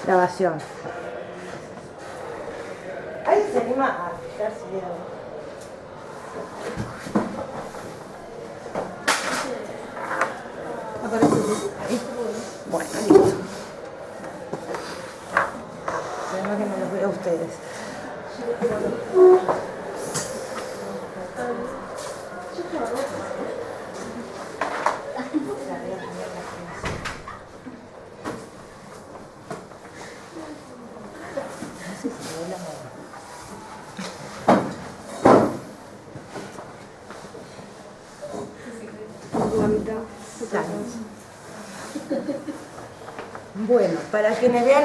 Grabación. ¿Alguien se anima a fijarse bien? ¿Aparece ahí? Bueno, listo. Además que no los veo a ustedes. Bueno, para quienes vean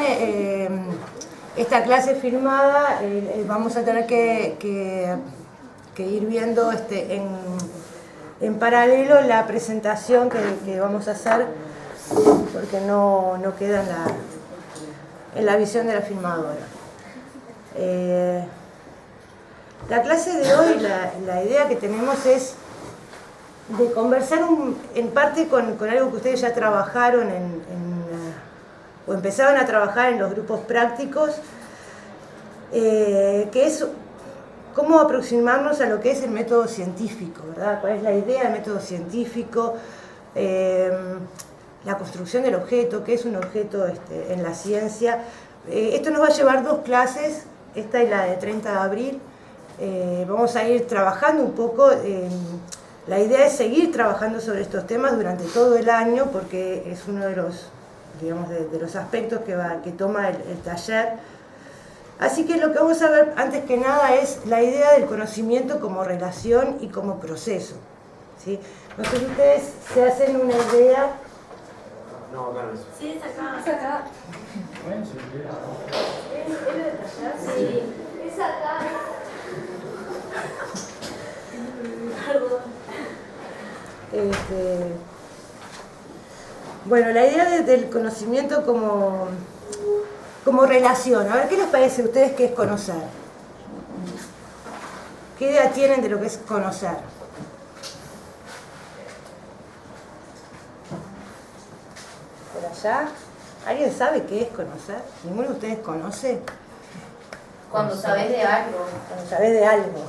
esta clase filmada, vamos a tener que ir viendo en paralelo la presentación que vamos a hacer, porque no queda en la visión de la filmadora. La clase de hoy, la idea que tenemos es de conversar en parte con algo que ustedes ya trabajaron o empezaron a trabajar en los grupos prácticos, que es cómo aproximarnos a lo que es el método científico, ¿verdad? ¿Cuál es la idea del método científico? La construcción del objeto, qué es un objeto en la ciencia. Esto nos va a llevar 2 clases, esta es la de 30 de abril. Vamos a ir trabajando un poco. La idea es seguir trabajando sobre estos temas durante todo el año, porque es uno de los, digamos, de los aspectos que toma el taller. Así que lo que vamos a ver antes que nada es la idea del conocimiento como relación y como proceso, ¿sí? No sé si ustedes se hacen una idea. No, acá no es. Sí, es acá. Es acá. ¿Es de taller? Sí. Es acá. Perdón. Bueno, la idea del conocimiento como relación. A ver, ¿qué les parece a ustedes que es conocer? ¿Qué idea tienen de lo que es conocer? ¿Por allá? ¿Alguien sabe qué es conocer? ¿Ninguno de ustedes conoce? Cuando sabes de algo. Cuando sabes de algo.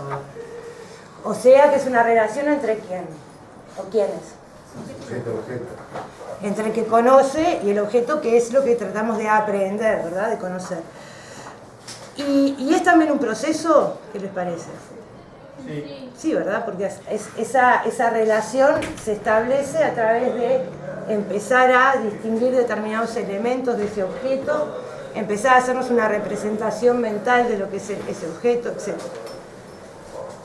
O sea que es una relación entre quién o quiénes. Entre el que conoce y el objeto, que es lo que tratamos de aprender, ¿verdad? De conocer. Y es también un proceso, ¿qué les parece? Sí. Sí, ¿verdad? Porque esa relación se establece a través de empezar a distinguir determinados elementos de ese objeto, empezar a hacernos una representación mental de lo que es ese objeto, etc.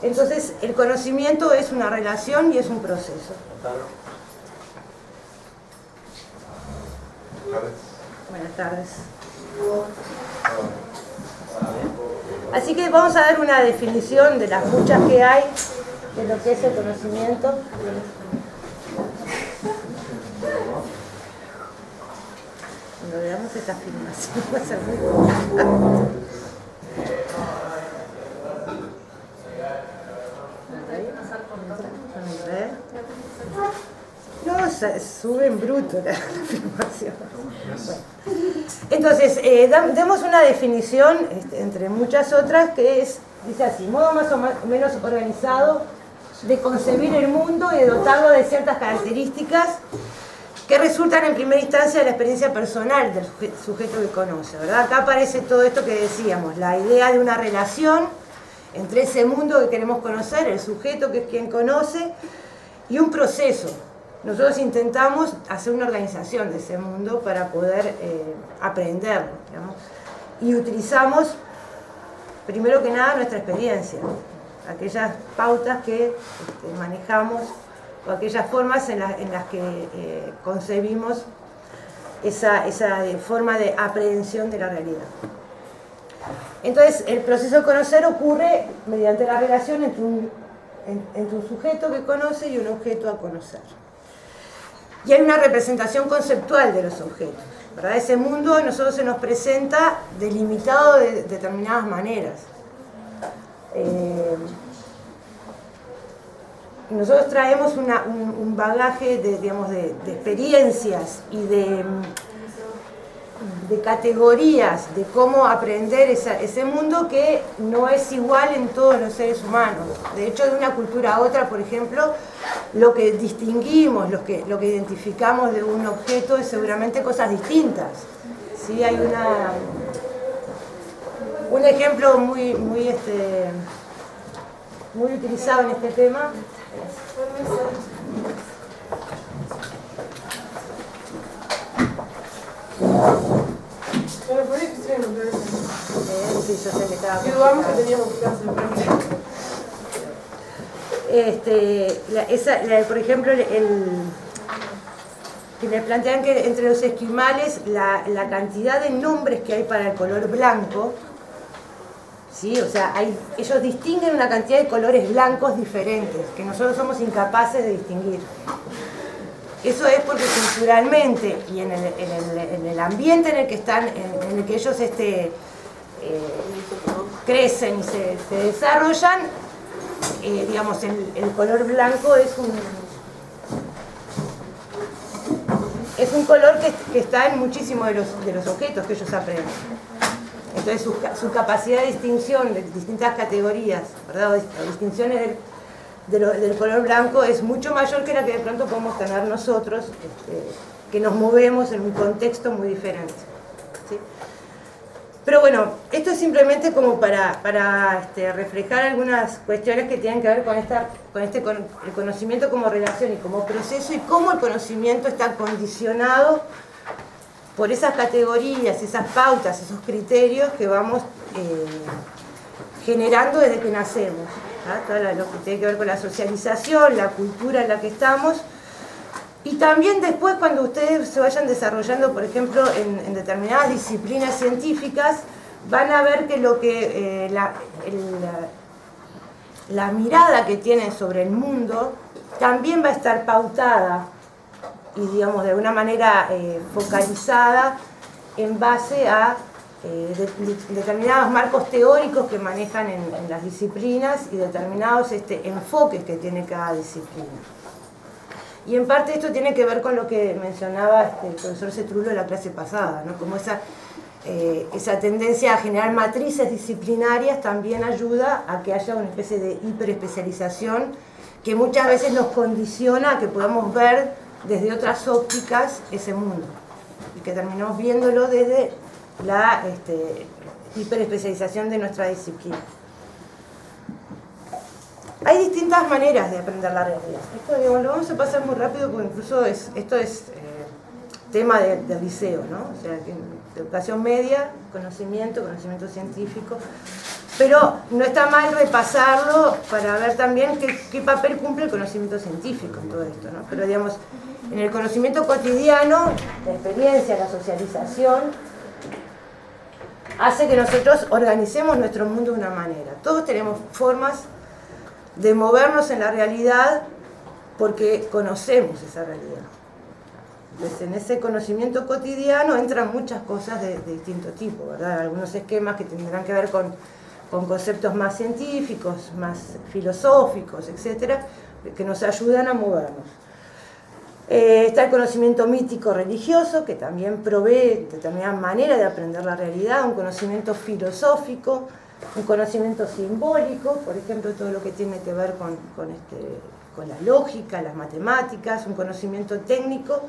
Entonces, el conocimiento es una relación y es un proceso. Buenas tardes. Así que vamos a dar una definición de las muchas que hay de lo que es el conocimiento. Cuando veamos esta filmación va a ser muy complicado. No, sube en bruto la filmación. Bueno. Entonces, demos una definición, entre muchas otras, que dice así: modo más o menos organizado de concebir el mundo y de dotarlo de ciertas características que resultan en primera instancia de la experiencia personal del sujeto que conoce, ¿verdad? Acá aparece todo esto que decíamos, la idea de una relación entre ese mundo que queremos conocer, el sujeto que es quien conoce, y un proceso. Nosotros intentamos hacer una organización de ese mundo para poder aprenderlo, digamos, y utilizamos, primero que nada, nuestra experiencia, aquellas pautas que manejamos o aquellas formas en las que concebimos esa forma de aprehensión de la realidad. Entonces, el proceso de conocer ocurre mediante la relación entre un sujeto que conoce y un objeto a conocer. Y hay una representación conceptual de los objetos, ¿verdad? Ese mundo a nosotros se nos presenta delimitado de determinadas maneras. Nosotros traemos un bagaje de experiencias y de categorías de cómo aprender ese mundo que no es igual en todos los seres humanos. De hecho, de una cultura a otra, por ejemplo, lo que distinguimos, lo que identificamos de un objeto es seguramente cosas distintas. ¿Sí? Hay un ejemplo muy utilizado en este tema. Pero por ahí que estoy en Sí, yo sé que estaba y dudamos que teníamos que hacer por ejemplo, que me plantean que entre los esquimales la cantidad de nombres que hay para el color blanco, ¿sí? O sea, ellos distinguen una cantidad de colores blancos diferentes, que nosotros somos incapaces de distinguir. Eso es porque culturalmente y en el ambiente en el que están, en el que ellos crecen y se desarrollan, digamos, el color blanco es un color que está en muchísimos de los objetos que ellos aprenden. Entonces su capacidad de distinción de distintas categorías, ¿verdad? O distinciones del color blanco es mucho mayor que la que de pronto podemos tener nosotros, que nos movemos en un contexto muy diferente. ¿Sí? Pero bueno, esto es simplemente como para reflejar algunas cuestiones que tienen que ver con el conocimiento como relación y como proceso, y cómo el conocimiento está condicionado por esas categorías, esas pautas, esos criterios que vamos generando desde que nacemos. Todo lo que tiene que ver con la socialización, la cultura en la que estamos, y también después cuando ustedes se vayan desarrollando, por ejemplo, en determinadas disciplinas científicas, van a ver que la mirada que tienen sobre el mundo también va a estar pautada y, digamos, de alguna manera focalizada en base a determinados marcos teóricos que manejan en las disciplinas y determinados enfoques que tiene cada disciplina. Y en parte esto tiene que ver con lo que mencionaba el profesor Cetrulo en la clase pasada, ¿no? Como esa tendencia a generar matrices disciplinarias también ayuda a que haya una especie de hiperespecialización que muchas veces nos condiciona a que podamos ver desde otras ópticas ese mundo y que terminamos viéndolo desde la hiperespecialización de nuestra disciplina. Hay distintas maneras de aprender la realidad. Esto, digamos, lo vamos a pasar muy rápido porque incluso esto es tema del liceo, ¿no? O sea, de educación media, conocimiento científico. Pero no está mal repasarlo para ver también qué papel cumple el conocimiento científico en todo esto, ¿no? Pero, digamos, en el conocimiento cotidiano, la experiencia, la socialización, hace que nosotros organicemos nuestro mundo de una manera. Todos tenemos formas de movernos en la realidad porque conocemos esa realidad. Entonces, en ese conocimiento cotidiano entran muchas cosas de distinto tipo, ¿verdad? Algunos esquemas que tendrán que ver con conceptos más científicos, más filosóficos, etcétera, que nos ayudan a movernos. Está el conocimiento mítico religioso, que también provee determinada manera de aprender la realidad, un conocimiento filosófico, un conocimiento simbólico, por ejemplo, todo lo que tiene que ver con la lógica, las matemáticas, un conocimiento técnico,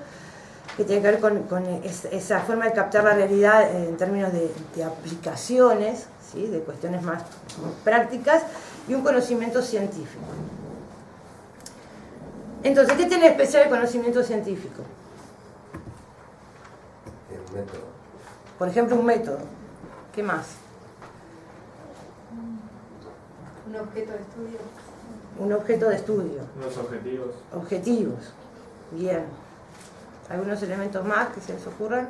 que tiene que ver con esa forma de captar la realidad en términos de aplicaciones, ¿sí? De cuestiones más prácticas, y un conocimiento científico. Entonces, ¿qué tiene de especial el conocimiento científico? El método. Por ejemplo, un método. ¿Qué más? Un objeto de estudio. Un objeto de estudio. Los objetivos. Objetivos. Bien. ¿Algunos elementos más que se les ocurran?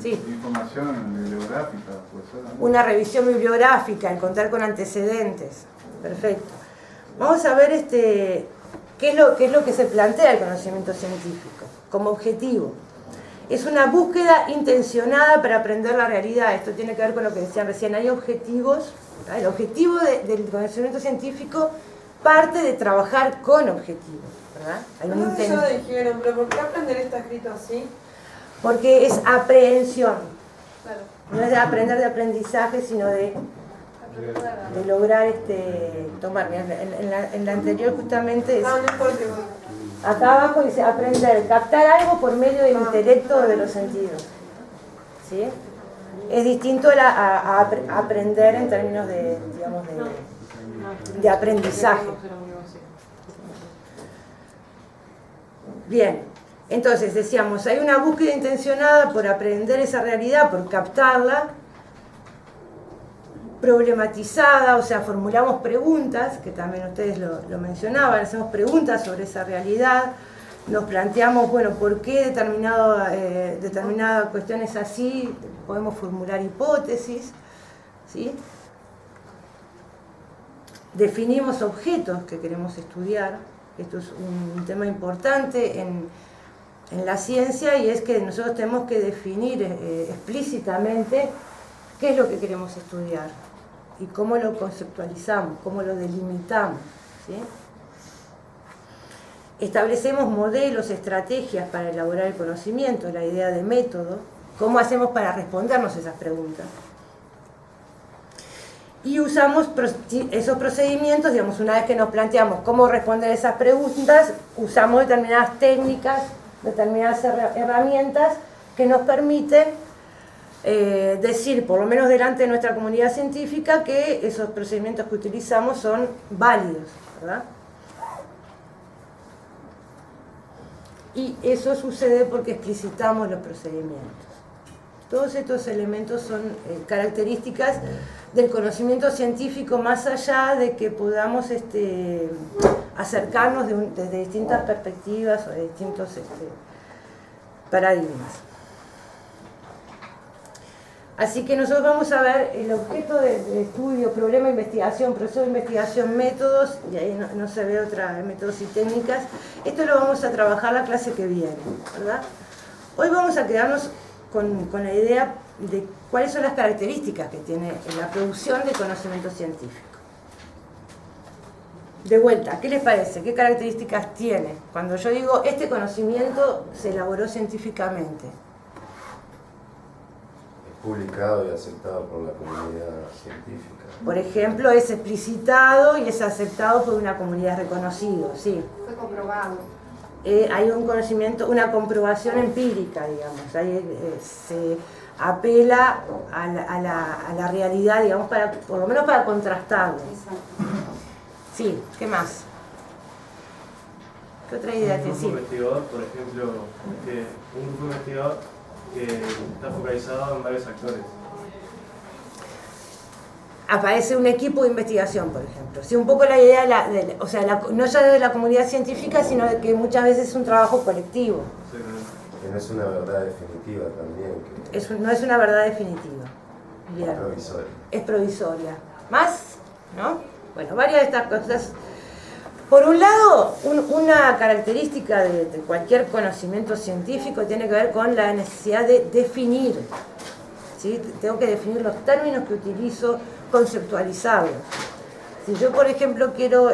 Sí. Información bibliográfica, pues. Una revisión bibliográfica, el contar con antecedentes. Perfecto. Vamos a ver qué es lo que se plantea el conocimiento científico como objetivo. Es una búsqueda intencionada para aprender la realidad. Esto tiene que ver con lo que decían recién. Hay objetivos. El objetivo del conocimiento científico parte de trabajar con objetivos, ¿verdad? Hay una No sé si ya lo dijeron, pero ¿por qué aprender está escrito así? porque es aprehensión. Claro. No es de aprender de aprendizaje, sino de lograr tomar. En la anterior justamente es, Ah, no importa. acá abajo dice aprender, captar algo por medio del intelecto o de los sentidos. ¿Sí? Es distinto a aprender en términos de, digamos, de aprendizaje. Bien, entonces decíamos, hay una búsqueda intencionada por aprender esa realidad, por captarla, problematizada, o sea, formulamos preguntas, que también ustedes lo mencionaban, hacemos preguntas sobre esa realidad, nos planteamos, bueno, por qué determinada cuestión es así, podemos formular hipótesis, ¿sí? Definimos objetos que queremos estudiar, esto es un tema importante en la ciencia, y es que nosotros tenemos que definir explícitamente qué es lo que queremos estudiar y cómo lo conceptualizamos, cómo lo delimitamos, ¿sí? Establecemos modelos, estrategias para elaborar el conocimiento, la idea de método, cómo hacemos para respondernos esas preguntas. Y usamos esos procedimientos, digamos, una vez que nos planteamos cómo responder esas preguntas, usamos determinadas técnicas, determinadas herramientas que nos permiten decir, por lo menos delante de nuestra comunidad científica, que esos procedimientos que utilizamos son válidos, ¿verdad? Y eso sucede porque explicitamos los procedimientos. Todos estos elementos son características del conocimiento científico, más allá de que podamos acercarnos desde distintas perspectivas o de distintos paradigmas. Así que nosotros vamos a ver el objeto de estudio, problema, investigación, proceso de investigación, métodos, y ahí no se ve otra, métodos y técnicas. Esto lo vamos a trabajar la clase que viene, ¿verdad? Hoy vamos a quedarnos con la idea de cuáles son las características que tiene la producción de conocimiento científico. De vuelta, ¿qué les parece? ¿Qué características tiene? Cuando yo digo, este conocimiento se elaboró científicamente. Publicado y aceptado por la comunidad científica. Por ejemplo, es explicitado y es aceptado por una comunidad reconocida, sí. Fue comprobado. Hay un conocimiento, una comprobación empírica, digamos. Se apela a la realidad, digamos, por lo menos para contrastarlo. Exacto. Sí, ¿qué más? ¿Qué otra idea Un tienes? grupo Sí. investigador, por ejemplo, un grupo investigador que está focalizado en varios actores. Aparece un equipo de investigación, por ejemplo. Sí, un poco la idea, no ya de la comunidad científica, sino de que muchas veces es un trabajo colectivo. Que no es una verdad definitiva también. No es una verdad definitiva. Bien. Es provisoria. Es provisoria. ¿Más? ¿No? Bueno, varias de estas cosas. Por un lado, una característica de cualquier conocimiento científico tiene que ver con la necesidad de definir. ¿Sí? Tengo que definir los términos que utilizo, conceptualizarlos. Si yo, por ejemplo, quiero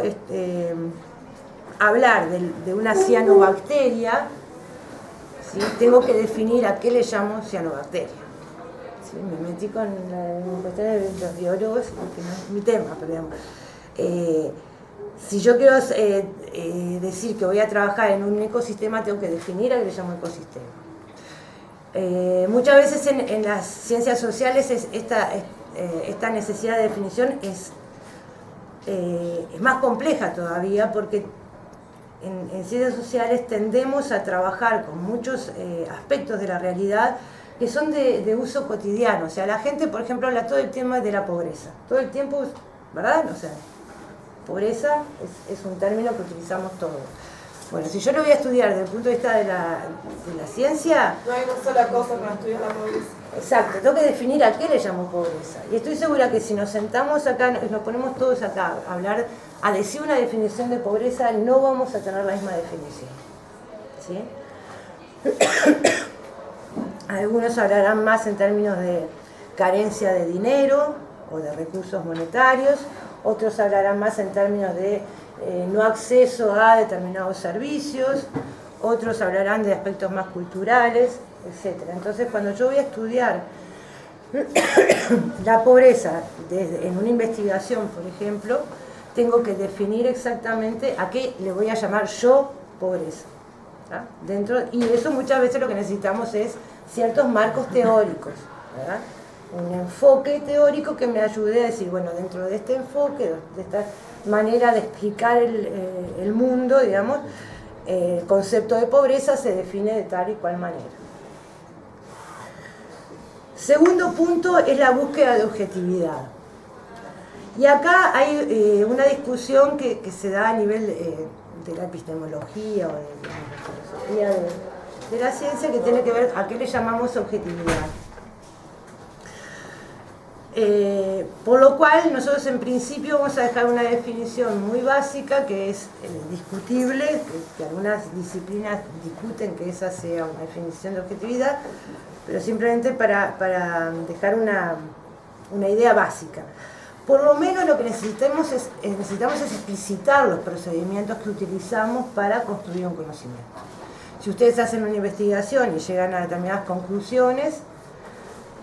hablar de una cianobacteria, ¿sí? Tengo que definir a qué le llamo cianobacteria. ¿Sí? Me metí con la cuestión de los biólogos, que no es mi tema, pero digamos. Si yo quiero decir que voy a trabajar en un ecosistema, tengo que definir a qué le llamo ecosistema. Muchas veces en las ciencias sociales esta necesidad de definición es más compleja todavía, porque en ciencias sociales tendemos a trabajar con muchos aspectos de la realidad que son de uso cotidiano. O sea, la gente, por ejemplo, habla todo el tiempo de la pobreza. Todo el tiempo, ¿verdad? O sea, pobreza es un término que utilizamos todos. Bueno, si yo lo voy a estudiar desde el punto de vista de la ciencia... No hay una sola cosa para estudiar la pobreza. Exacto, tengo que definir a qué le llamo pobreza. Y estoy segura que si nos sentamos acá, nos ponemos todos acá a hablar, a decir una definición de pobreza, no vamos a tener la misma definición. ¿Sí? Algunos hablarán más en términos de carencia de dinero o de recursos monetarios, otros hablarán más en términos de no acceso a determinados servicios, otros hablarán de aspectos más culturales, etc. Entonces, cuando yo voy a estudiar la pobreza en una investigación, por ejemplo, tengo que definir exactamente a qué le voy a llamar yo pobreza. ¿Tá? Y eso muchas veces lo que necesitamos es ciertos marcos teóricos, ¿verdad? Un enfoque teórico que me ayude a decir, bueno, dentro de este enfoque, de esta manera de explicar el mundo, digamos, el concepto de pobreza se define de tal y cual manera. Segundo punto es la búsqueda de objetividad. Y acá hay una discusión que se da a nivel de la epistemología o de la filosofía de la ciencia, que tiene que ver a qué le llamamos objetividad. Por lo cual nosotros en principio vamos a dejar una definición muy básica que es discutible, que algunas disciplinas discuten que esa sea una definición de objetividad, pero simplemente para dejar una idea básica. Por lo menos lo que necesitamos es explicitar los procedimientos que utilizamos para construir un conocimiento. Si ustedes hacen una investigación y llegan a determinadas conclusiones,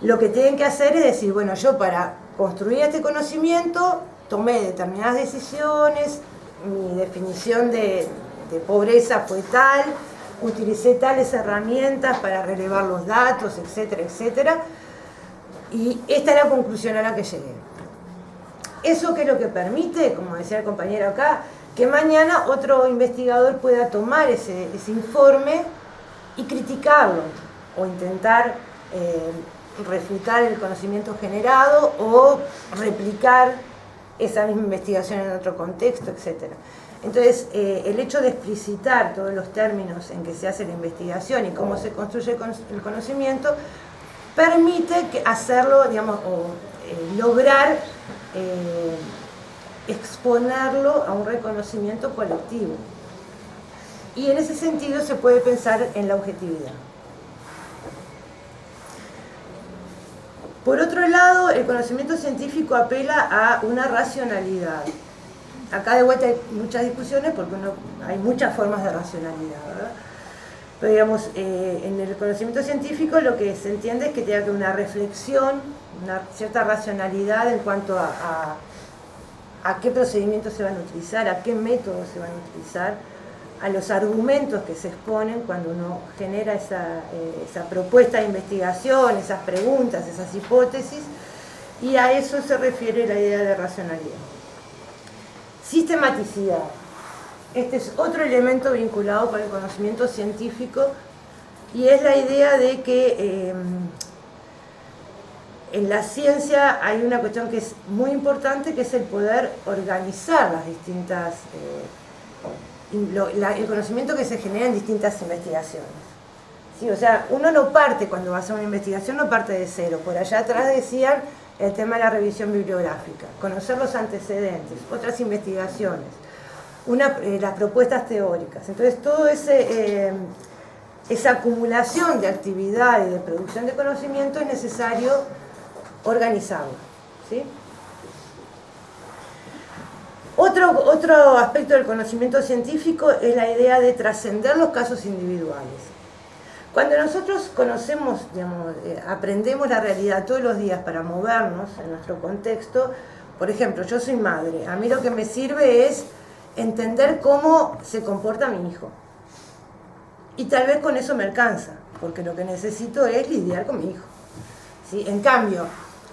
lo que tienen que hacer es decir, bueno, yo para construir este conocimiento tomé determinadas decisiones, mi definición de pobreza fue tal, utilicé tales herramientas para relevar los datos, etcétera, etcétera, y esta es la conclusión a la que llegué. Eso que es lo que permite, como decía el compañero acá, que mañana otro investigador pueda tomar ese informe y criticarlo, o intentar refutar el conocimiento generado, o replicar esa misma investigación en otro contexto, etc. Entonces, el hecho de explicitar todos los términos en que se hace la investigación y cómo se construye el conocimiento, permite hacerlo, digamos, o lograr exponerlo a un reconocimiento colectivo. Y en ese sentido se puede pensar en la objetividad. Por otro lado, el conocimiento científico apela a una racionalidad. Acá de vuelta hay muchas discusiones porque hay muchas formas de racionalidad, ¿verdad? Pero digamos, en el conocimiento científico lo que se entiende es que tiene que haber una reflexión, una cierta racionalidad en cuanto a qué procedimientos se van a utilizar, a qué métodos se van a utilizar, a los argumentos que se exponen cuando uno genera esa propuesta de investigación, esas preguntas, esas hipótesis, y a eso se refiere la idea de racionalidad. Sistematicidad. Este es otro elemento vinculado con el conocimiento científico y es la idea de que en la ciencia hay una cuestión que es muy importante, que es el poder organizar las distintas, el conocimiento que se genera en distintas investigaciones. ¿Sí? O sea, uno no parte cuando va a hacer una investigación, no parte de cero. Por allá atrás decían el tema de la revisión bibliográfica, conocer los antecedentes, otras investigaciones, las propuestas teóricas. Entonces, todo esa acumulación de actividad y de producción de conocimiento es necesario organizarlo, ¿sí? Otro aspecto del conocimiento científico es la idea de trascender los casos individuales. Cuando nosotros conocemos, digamos, aprendemos la realidad todos los días para movernos en nuestro contexto, por ejemplo, yo soy madre, a mí lo que me sirve es entender cómo se comporta mi hijo. Y tal vez con eso me alcanza, porque lo que necesito es lidiar con mi hijo, ¿sí? En cambio,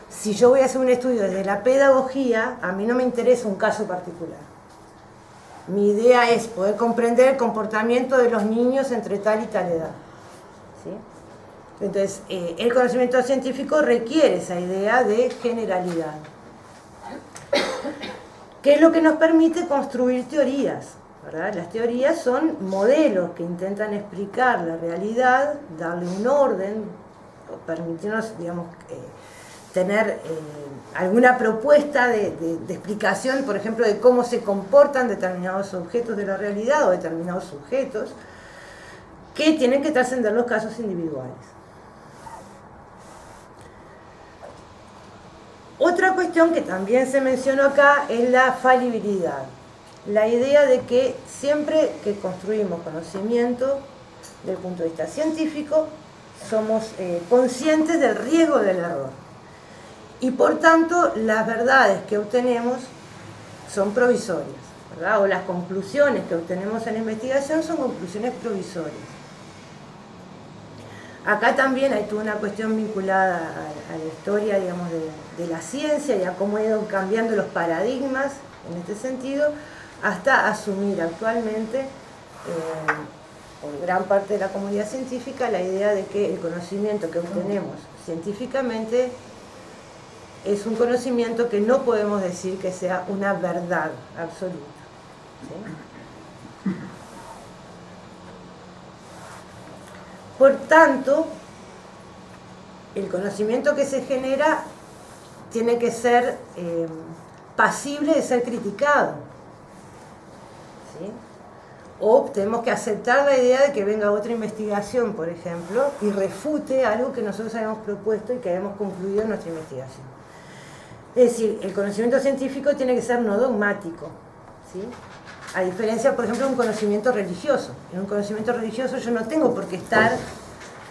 si yo voy a hacer un estudio desde la pedagogía, a mí no me interesa un caso particular. Mi idea es poder comprender el comportamiento de los niños entre tal y tal edad, ¿sí? Entonces, el conocimiento científico requiere esa idea de generalidad, que es lo que nos permite construir teorías, ¿verdad? Las teorías son modelos que intentan explicar la realidad, darle un orden, o permitirnos, digamos, tener alguna propuesta de explicación, por ejemplo, de cómo se comportan determinados objetos de la realidad o determinados sujetos, que tienen que trascender los casos individuales. Otra cuestión que también se mencionó acá es la falibilidad. La idea de que siempre que construimos conocimiento, desde el punto de vista científico, somos conscientes del riesgo del error. Y por tanto, las verdades que obtenemos son provisorias, ¿verdad? O las conclusiones que obtenemos en la investigación son conclusiones provisorias. Acá también hay toda una cuestión vinculada a la historia, digamos, de la ciencia y a cómo ha ido cambiando los paradigmas en este sentido, hasta asumir actualmente, por gran parte de la comunidad científica, la idea de que el conocimiento que obtenemos científicamente es un conocimiento que no podemos decir que sea una verdad absoluta. ¿Sí? Por tanto, el conocimiento que se genera tiene que ser pasible de ser criticado. ¿Sí? O tenemos que aceptar la idea de que venga otra investigación, por ejemplo, y refute algo que nosotros habíamos propuesto y que habíamos concluido en nuestra investigación. Es decir, el conocimiento científico tiene que ser no dogmático, ¿sí? A diferencia, por ejemplo, de un conocimiento religioso. En un conocimiento religioso yo no tengo por qué estar,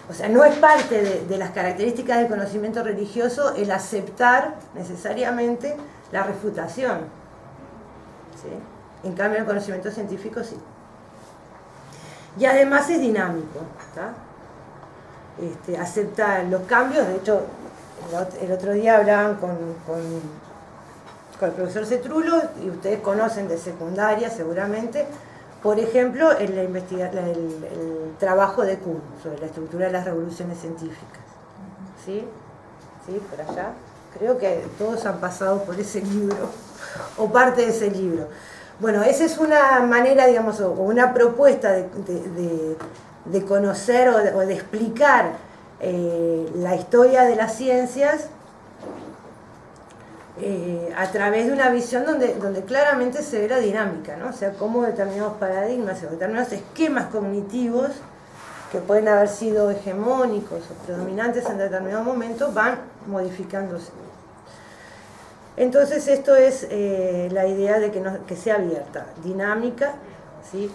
o sea, no es parte de las características del conocimiento religioso el aceptar necesariamente la refutación. ¿Sí? En cambio, el conocimiento científico sí. Y además es dinámico, ¿tá? Acepta los cambios. De hecho, el otro día hablaban con el profesor Cetrulo, y ustedes conocen de secundaria seguramente, por ejemplo, el trabajo de Kuhn sobre la estructura de las revoluciones científicas. ¿Sí? ¿Sí? Por allá. Creo que todos han pasado por ese libro, o parte de ese libro. Bueno, esa es una manera, digamos, o una propuesta de conocer o de explicar la historia de las ciencias a través de una visión donde claramente se ve la dinámica, ¿no? O sea, cómo determinados paradigmas o determinados esquemas cognitivos que pueden haber sido hegemónicos o predominantes en determinado momento van modificándose. Entonces esto es la idea de que sea abierta, dinámica, ¿sí?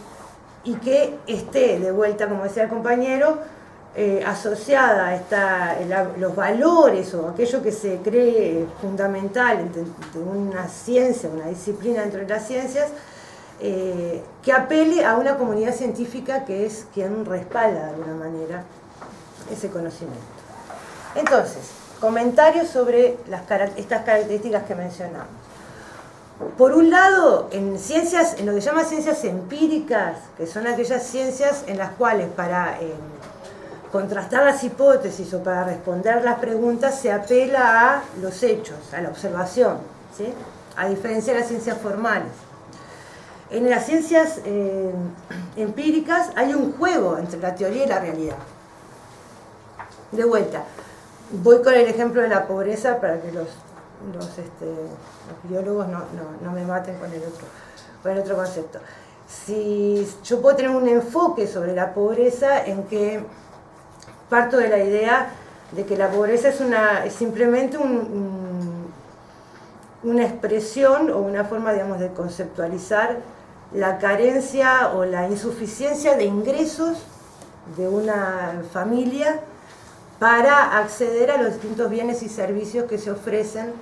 Y que esté de vuelta, como decía el compañero, asociada a los valores o aquello que se cree fundamental de una ciencia, una disciplina dentro de las ciencias, que apele a una comunidad científica que es quien respalda de alguna manera ese conocimiento. Entonces, comentarios sobre estas características que mencionamos. Por un lado, en lo que se llama ciencias empíricas, que son aquellas ciencias en las cuales para contrastar las hipótesis o para responder las preguntas se apela a los hechos, a la observación, ¿sí? A diferencia de las ciencias formales. En las ciencias empíricas hay un juego entre la teoría y la realidad. De vuelta, voy con el ejemplo de la pobreza para que los biólogos no me maten con el otro concepto. Si yo puedo tener un enfoque sobre la pobreza en que parto de la idea de que la pobreza es simplemente una expresión o una forma, digamos, de conceptualizar la carencia o la insuficiencia de ingresos de una familia para acceder a los distintos bienes y servicios que se ofrecen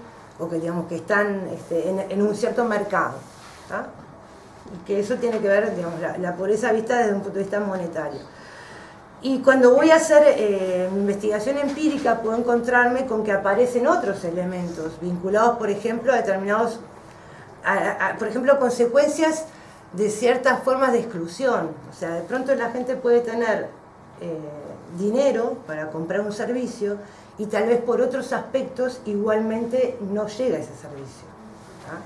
o que, digamos, que están en un cierto mercado, ¿tá? Y que eso tiene que ver, digamos, la pobreza vista desde un punto de vista monetario. Y cuando voy a hacer investigación empírica puedo encontrarme con que aparecen otros elementos vinculados, por ejemplo, a determinados, por ejemplo, consecuencias de ciertas formas de exclusión. O sea, de pronto la gente puede tener dinero para comprar un servicio y tal vez por otros aspectos igualmente no llega a ese servicio, ¿tá?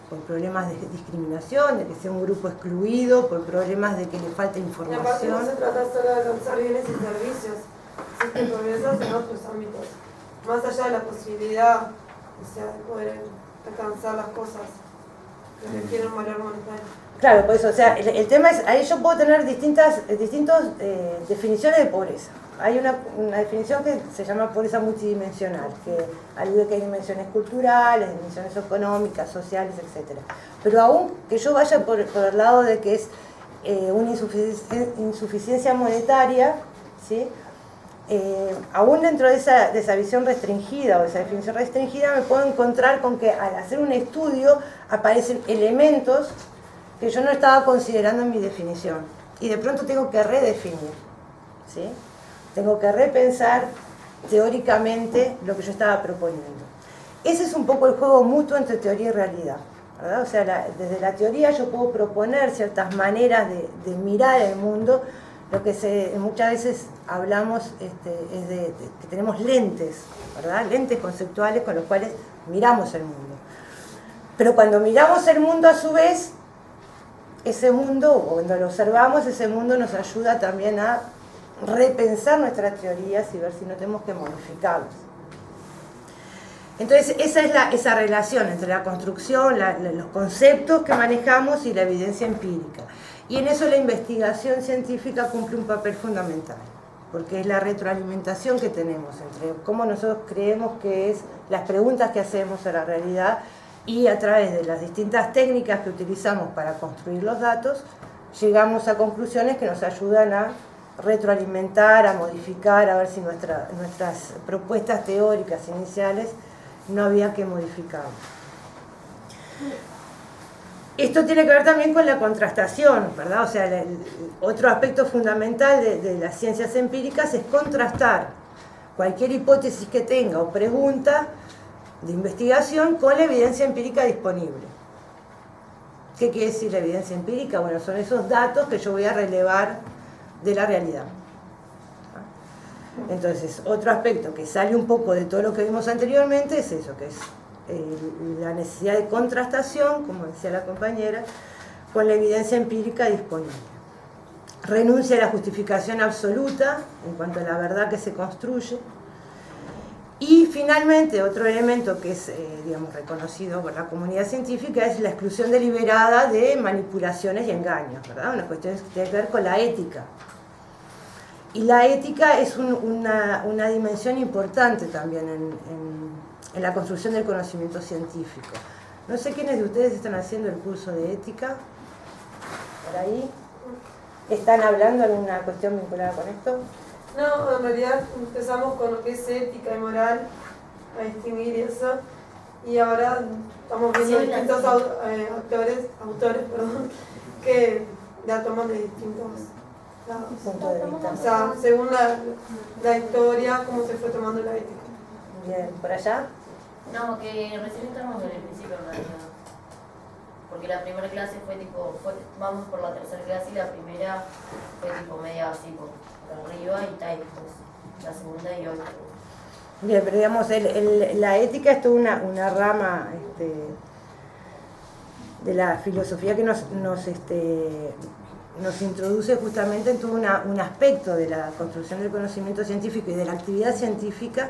Por problemas de discriminación, de que sea un grupo excluido, por problemas de que le falta información. Y aparte no se trata solo de alcanzar bienes y servicios, existen pobrezas en otros ámbitos, más allá de la posibilidad, o sea, de poder alcanzar las cosas que requieren un valor monetario. Claro, pues, o sea, el tema es, ahí yo puedo tener distintas definiciones de pobreza. Hay una definición que se llama pobreza multidimensional, que alude que hay dimensiones culturales, dimensiones económicas, sociales, etc. Pero aún que yo vaya por el lado de que es una insuficiencia monetaria, ¿sí? aún dentro de esa visión restringida o esa definición restringida, me puedo encontrar con que al hacer un estudio aparecen elementos que yo no estaba considerando en mi definición. Y de pronto tengo que redefinir, ¿sí? Tengo que repensar teóricamente lo que yo estaba proponiendo. Ese es un poco el juego mutuo entre teoría y realidad, ¿verdad? O sea, desde la teoría yo puedo proponer ciertas maneras de mirar el mundo. Lo que muchas veces hablamos es de que tenemos lentes, ¿verdad? Lentes conceptuales con los cuales miramos el mundo. Pero cuando miramos el mundo a su vez, ese mundo, o cuando lo observamos, ese mundo nos ayuda también a repensar nuestras teorías y ver si no tenemos que modificarlas. Entonces, esa es esa relación entre la construcción, los conceptos que manejamos y la evidencia empírica. Y en eso la investigación científica cumple un papel fundamental, porque es la retroalimentación que tenemos entre cómo nosotros creemos que es las preguntas que hacemos a la realidad y a través de las distintas técnicas que utilizamos para construir los datos, llegamos a conclusiones que nos ayudan a retroalimentar, a modificar, a ver si nuestras propuestas teóricas iniciales no había que modificarlas. Esto tiene que ver también con la contrastación, ¿verdad? O sea, otro aspecto fundamental de las ciencias empíricas es contrastar cualquier hipótesis que tenga o pregunta de investigación con la evidencia empírica disponible. ¿Qué quiere decir la evidencia empírica? Bueno, son esos datos que yo voy a relevar de la realidad. Entonces, otro aspecto que sale un poco de todo lo que vimos anteriormente es eso, que es la necesidad de contrastación, como decía la compañera, con la evidencia empírica disponible. Renuncia a la justificación absoluta en cuanto a la verdad que se construye. Y finalmente, otro elemento que es digamos, reconocido por la comunidad científica es la exclusión deliberada de manipulaciones y engaños, ¿verdad? Una cuestión que tiene que ver con la ética. Y la ética es una dimensión importante también en la construcción del conocimiento científico. No sé quiénes de ustedes están haciendo el curso de ética, por ahí. ¿Están hablando de alguna cuestión vinculada con esto? No, en realidad empezamos con lo que es ética y moral, a distinguir eso, y ahora estamos viendo distintos autores que la toman de distintos lados. Punto de vista. O sea, según la historia, cómo se fue tomando la ética. Bien, ¿por allá? No, que recién estamos en el principio en realidad. Porque la primera clase vamos por la tercera clase y la primera fue tipo media así por arriba y tal, pues la segunda y otra. Bien, pero digamos, la ética es toda una rama de la filosofía que nos introduce justamente en todo un aspecto de la construcción del conocimiento científico y de la actividad científica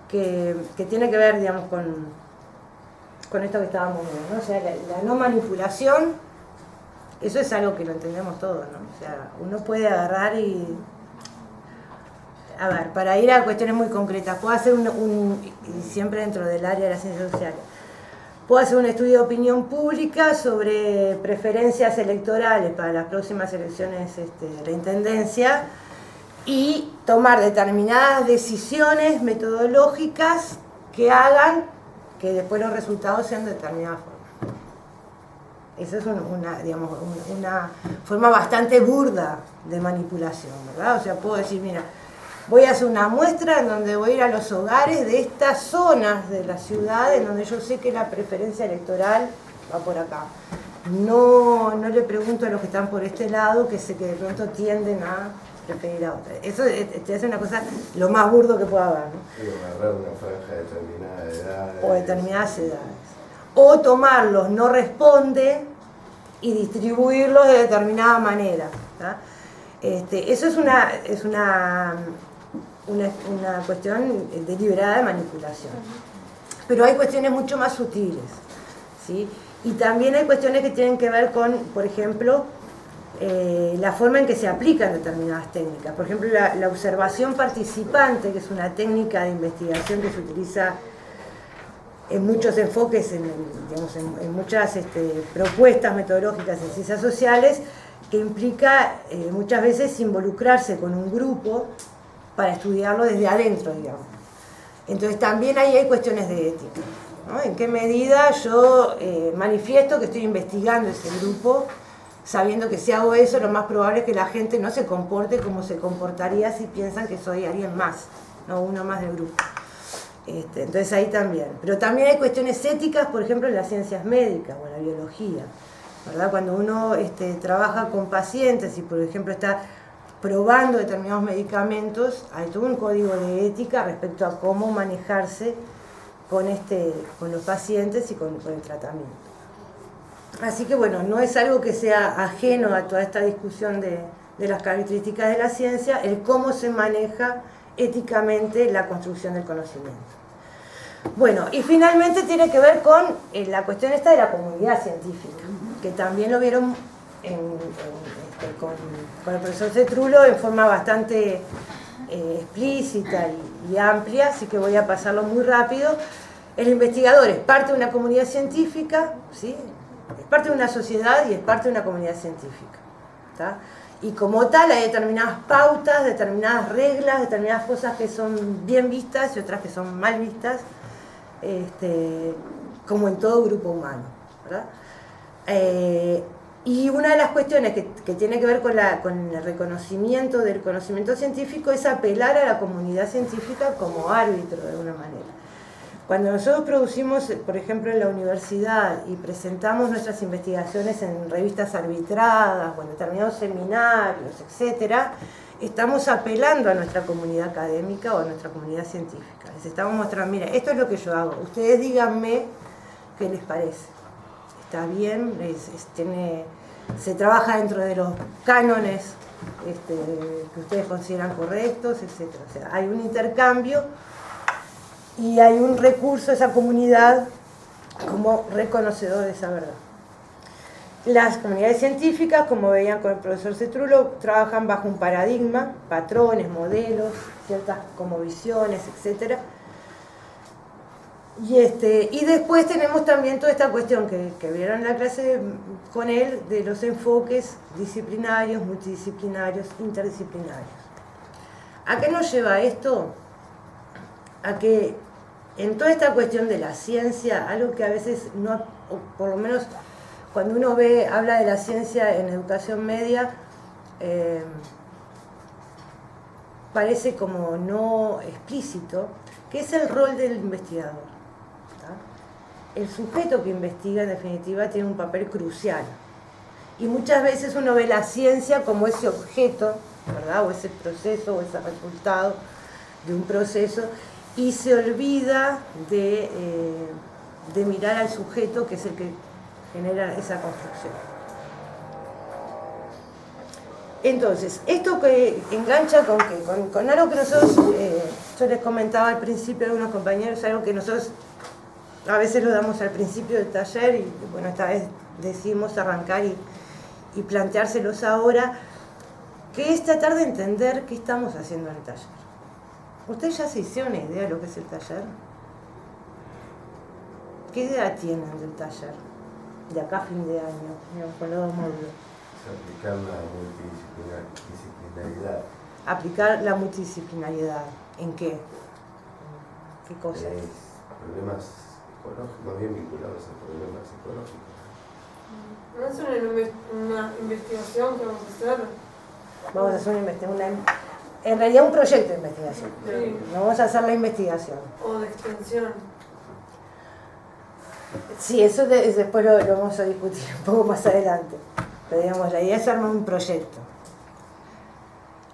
que tiene que ver, digamos, con esto que estábamos viendo, ¿no? O sea, la no manipulación, eso es algo que lo entendemos todos, ¿no? O sea, uno puede agarrar y... A ver, para ir a cuestiones muy concretas, puedo hacer y siempre dentro del área de las ciencias sociales, puedo hacer un estudio de opinión pública sobre preferencias electorales para las próximas elecciones de la intendencia y tomar determinadas decisiones metodológicas que hagan que después los resultados sean de determinada forma. Esa es una forma bastante burda de manipulación, ¿verdad? O sea, puedo decir, mira, voy a hacer una muestra en donde voy a ir a los hogares de estas zonas de la ciudad en donde yo sé que la preferencia electoral va por acá. No le pregunto a los que están por este lado, que sé que de pronto tienden a preferir a otra. Eso es una cosa lo más burdo que pueda haber, ¿no? Sí, agarrar una franja determinada de edades. O determinadas edades. O tomarlos no responde y distribuirlos de determinada manera, ¿tá? Eso es una cuestión deliberada de manipulación. Pero hay cuestiones mucho más sutiles, ¿sí? Y también hay cuestiones que tienen que ver con, por ejemplo, la forma en que se aplican determinadas técnicas. Por ejemplo, la observación participante, que es una técnica de investigación que se utiliza en muchos enfoques, en muchas propuestas metodológicas en ciencias sociales, que implica muchas veces involucrarse con un grupo para estudiarlo desde adentro, digamos. Entonces también ahí hay cuestiones de ética, ¿no? En qué medida yo manifiesto que estoy investigando ese grupo, sabiendo que si hago eso, lo más probable es que la gente no se comporte como se comportaría si piensan que soy alguien más, no uno más del grupo. Entonces ahí también. Pero también hay cuestiones éticas, por ejemplo, en las ciencias médicas o en la biología, ¿verdad? Cuando uno trabaja con pacientes y, por ejemplo, está probando determinados medicamentos, hay todo un código de ética respecto a cómo manejarse con los pacientes y con el tratamiento. Así que bueno, no es algo que sea ajeno a toda esta discusión de las características de la ciencia, el cómo se maneja éticamente la construcción del conocimiento. Bueno, y finalmente tiene que ver con la cuestión esta de la comunidad científica, que también lo vieron con el profesor Cetrulo en forma bastante explícita y amplia, así que voy a pasarlo muy rápido. El investigador es parte de una comunidad científica, ¿sí? Es parte de una sociedad y es parte de una comunidad científica, ¿tá? Y como tal hay determinadas pautas, determinadas reglas, determinadas cosas que son bien vistas y otras que son mal vistas, como en todo grupo humano, ¿verdad? Y una de las cuestiones que tiene que ver con el reconocimiento del conocimiento científico es apelar a la comunidad científica como árbitro de alguna manera. Cuando nosotros producimos, por ejemplo, en la universidad y presentamos nuestras investigaciones en revistas arbitradas o en determinados seminarios, etc., estamos apelando a nuestra comunidad académica o a nuestra comunidad científica. Les estamos mostrando, mira, esto es lo que yo hago, ustedes díganme qué les parece. Está bien, se trabaja dentro de los cánones que ustedes consideran correctos, etc. O sea, hay un intercambio y hay un recurso a esa comunidad como reconocedor de esa verdad. Las comunidades científicas, como veían con el profesor Cetrulo, trabajan bajo un paradigma, patrones, modelos, ciertas como visiones, etc. Y después tenemos también toda esta cuestión que vieron en la clase con él, de los enfoques disciplinarios, multidisciplinarios, interdisciplinarios. ¿A qué nos lleva esto? A que en toda esta cuestión de la ciencia, algo que a veces no, o por lo menos cuando uno habla de la ciencia en educación media, parece como no explícito, que es el rol del investigador. El sujeto que investiga, en definitiva, tiene un papel crucial. Y muchas veces uno ve la ciencia como ese objeto, ¿verdad? O ese proceso, o ese resultado de un proceso, y se olvida de mirar al sujeto, que es el que genera esa construcción. Entonces, esto que engancha con algo que nosotros, yo les comentaba al principio de unos compañeros, algo que nosotros a veces lo damos al principio del taller y bueno, esta vez decidimos arrancar y planteárselos ahora, que es tratar de entender qué estamos haciendo en el taller. ¿Ustedes ya se hicieron una idea de lo que es el taller? ¿Qué idea tienen del taller? De acá a fin de año, digamos, con los dos módulos. Aplicar la multidisciplinaridad. Aplicar la multidisciplinaridad. ¿En qué? ¿Qué cosas? Problemas ecológicos, más bien vinculados a problemas ecológicos. ¿No es una investigación que vamos a hacer? Vamos a hacer una investigación. En realidad un proyecto de investigación. Sí. No vamos a hacer la investigación. O de extensión. Sí, eso después lo vamos a discutir un poco más adelante. Pero digamos, la idea es armar un proyecto.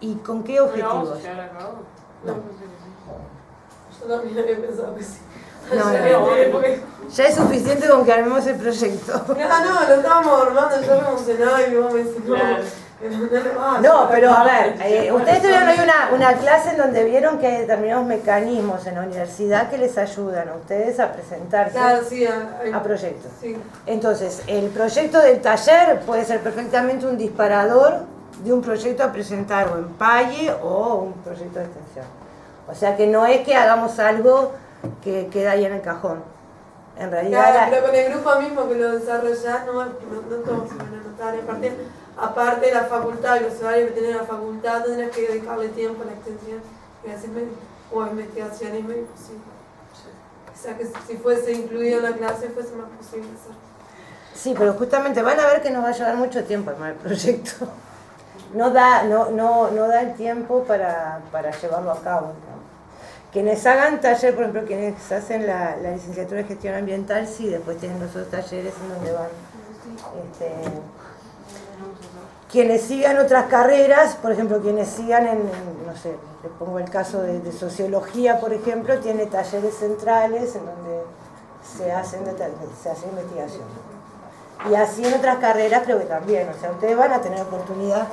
¿Y con qué objetivos? ¿Pero vamos a llevar a cabo? No. Yo también había pensado que sí. No. Ya es suficiente con que armemos el proyecto. No, lo estábamos armando, yo me emocionaba y luego me decía, No, pero a ver, ustedes tuvieron hoy una clase en donde vieron que hay determinados mecanismos en la universidad que les ayudan a ustedes a presentarse claro, sí, a proyectos. Sí. Entonces, el proyecto del taller puede ser perfectamente un disparador de un proyecto a presentar o en PAIE o un proyecto de extensión. O sea que no es que hagamos algo que queda ahí en el cajón. En realidad... Claro, pero con el grupo mismo que lo desarrollás, no todos se van a anotar. Aparte de la facultad, los horarios que tiene la facultad, tendrás que dedicarle tiempo a la extensión Y así o investigación y medio posible. O sea que si fuese incluido en la clase fuese más posible hacer. Sí, pero justamente van a ver que nos va a llevar mucho tiempo armar el proyecto. No da el tiempo para llevarlo a cabo, ¿no? Quienes hagan taller, por ejemplo, quienes hacen la licenciatura de gestión ambiental, sí, después tienen los otros talleres en donde van. Quienes sigan otras carreras, por ejemplo, quienes sigan no sé, les pongo el caso de sociología, por ejemplo, tiene talleres centrales en donde se hace investigación. Y así en otras carreras creo que también, o sea, ustedes van a tener oportunidad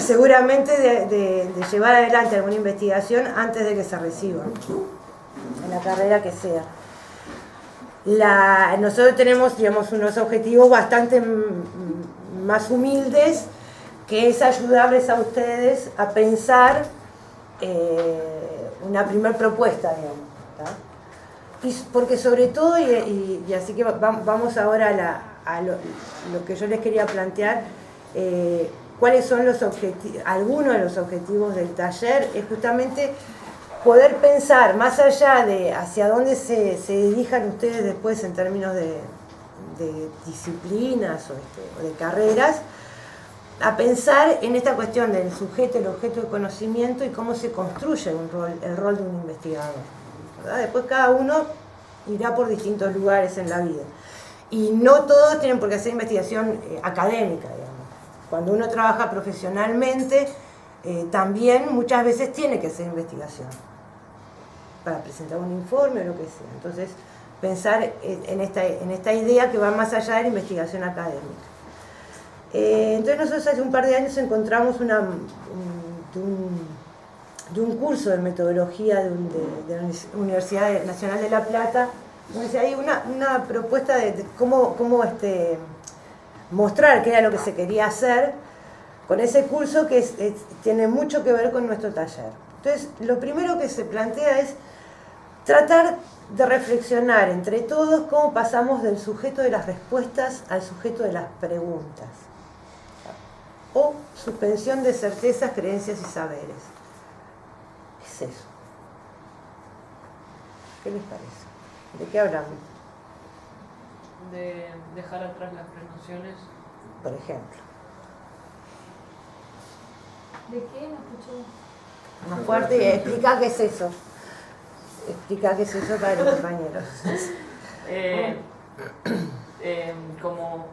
seguramente de llevar adelante alguna investigación antes de que se reciban, en la carrera que sea. Nosotros tenemos, digamos, unos objetivos bastante más humildes, que es ayudarles a ustedes a pensar una primer propuesta, digamos, ¿tá? Y porque sobre todo, y así que vamos ahora a lo que yo les quería plantear, cuáles son algunos de los objetivos del taller, es justamente poder pensar más allá de hacia dónde se dirijan ustedes después en términos de disciplinas o de carreras, a pensar en esta cuestión del sujeto, el objeto de conocimiento y cómo se construye el rol de un investigador, ¿verdad? Después cada uno irá por distintos lugares en la vida. Y no todos tienen por qué hacer investigación académica, digamos. Cuando uno trabaja profesionalmente, también muchas veces tiene que hacer investigación para presentar un informe o lo que sea. Entonces, pensar en esta idea que va más allá de la investigación académica. Entonces nosotros hace un par de años encontramos de un curso de metodología de la Universidad Nacional de La Plata, donde hay una propuesta de cómo mostrar qué era lo que se quería hacer con ese curso que tiene mucho que ver con nuestro taller. Entonces, lo primero que se plantea es tratar de reflexionar entre todos cómo pasamos del sujeto de las respuestas al sujeto de las preguntas. O suspensión de certezas, creencias y saberes. ¿Qué es eso? ¿Qué les parece? ¿De qué hablamos? De dejar atrás las prenociones. Por ejemplo. ¿De qué? No escuché. Más fuerte y explica qué es eso. Explica qué es eso para los compañeros. Como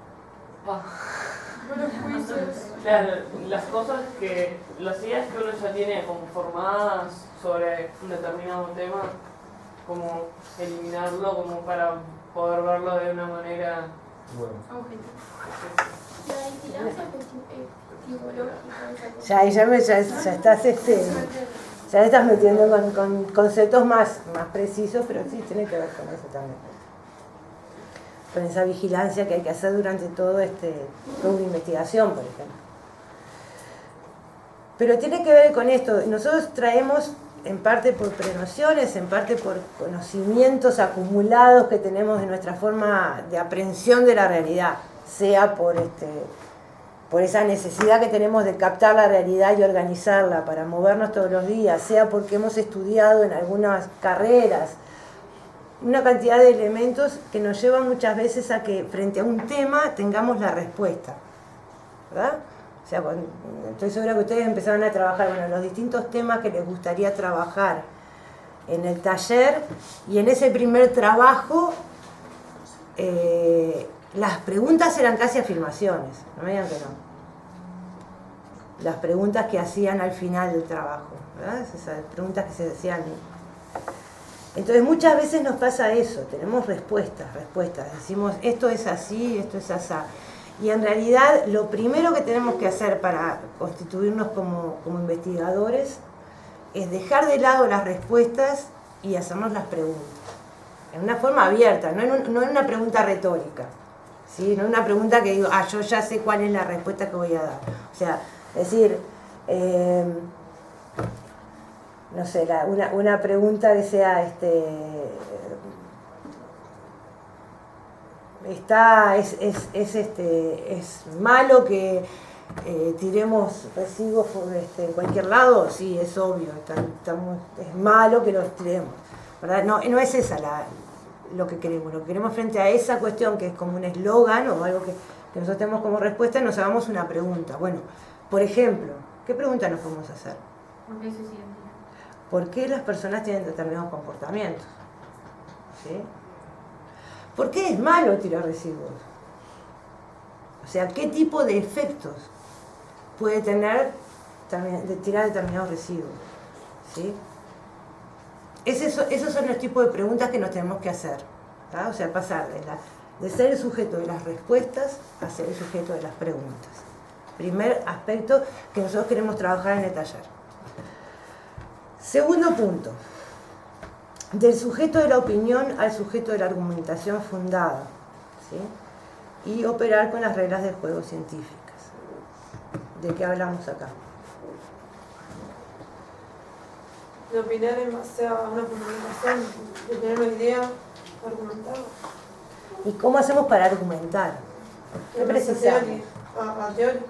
Buenos juicios. las cosas las ideas que uno ya tiene como formadas sobre un determinado tema, como eliminarlo como para poder verlo de una manera La vigilancia epistemológica. Ya estás metiendo con conceptos más precisos, pero sí tiene que ver con eso también. Con esa vigilancia que hay que hacer durante toda una investigación, por ejemplo. Pero tiene que ver con esto. Nosotros traemos, en parte por prenociones, en parte por conocimientos acumulados que tenemos de nuestra forma de aprehensión de la realidad, sea por esa necesidad que tenemos de captar la realidad y organizarla para movernos todos los días, sea porque hemos estudiado en algunas carreras, una cantidad de elementos que nos llevan muchas veces a que frente a un tema tengamos la respuesta, ¿verdad? O sea, estoy segura que ustedes empezaron a trabajar, los distintos temas que les gustaría trabajar en el taller, y en ese primer trabajo las preguntas eran casi afirmaciones, no me digan que no. Las preguntas que hacían al final del trabajo, ¿verdad? Esas preguntas que se decían. Entonces muchas veces nos pasa eso, tenemos respuestas, decimos esto es así, esto es así. Y en realidad lo primero que tenemos que hacer para constituirnos como investigadores es dejar de lado las respuestas y hacernos las preguntas. En una forma abierta, no en una pregunta retórica, ¿sí? No en una pregunta que digo, yo ya sé cuál es la respuesta que voy a dar. O sea, es decir, no sé, una pregunta que sea, es malo que tiremos residuos en cualquier lado, sí, es obvio, es malo que los tiremos, ¿verdad? No es esa lo que queremos. Lo que queremos frente a esa cuestión, que es como un eslogan o algo que nosotros tenemos como respuesta, nos hagamos una pregunta. Bueno, por ejemplo, ¿qué pregunta nos podemos hacer? ¿Por qué se sienten? ¿Por qué las personas tienen determinados comportamientos? ¿Sí? ¿Por qué es malo tirar residuos? O sea, ¿qué tipo de efectos puede tener de tirar determinados residuos? ¿Sí? Esos son los tipos de preguntas que nos tenemos que hacer, ¿tá? O sea, pasar de ser el sujeto de las respuestas a ser el sujeto de las preguntas. Primer aspecto que nosotros queremos trabajar en el taller. Segundo punto, del sujeto de la opinión al sujeto de la argumentación fundada, ¿sí? Y operar con las reglas del juego científicas. ¿De qué hablamos acá? De opinar en base a una fundamentación, de tener una idea argumentada. ¿Y cómo hacemos para argumentar? ¿Qué precisamos? A teóricos.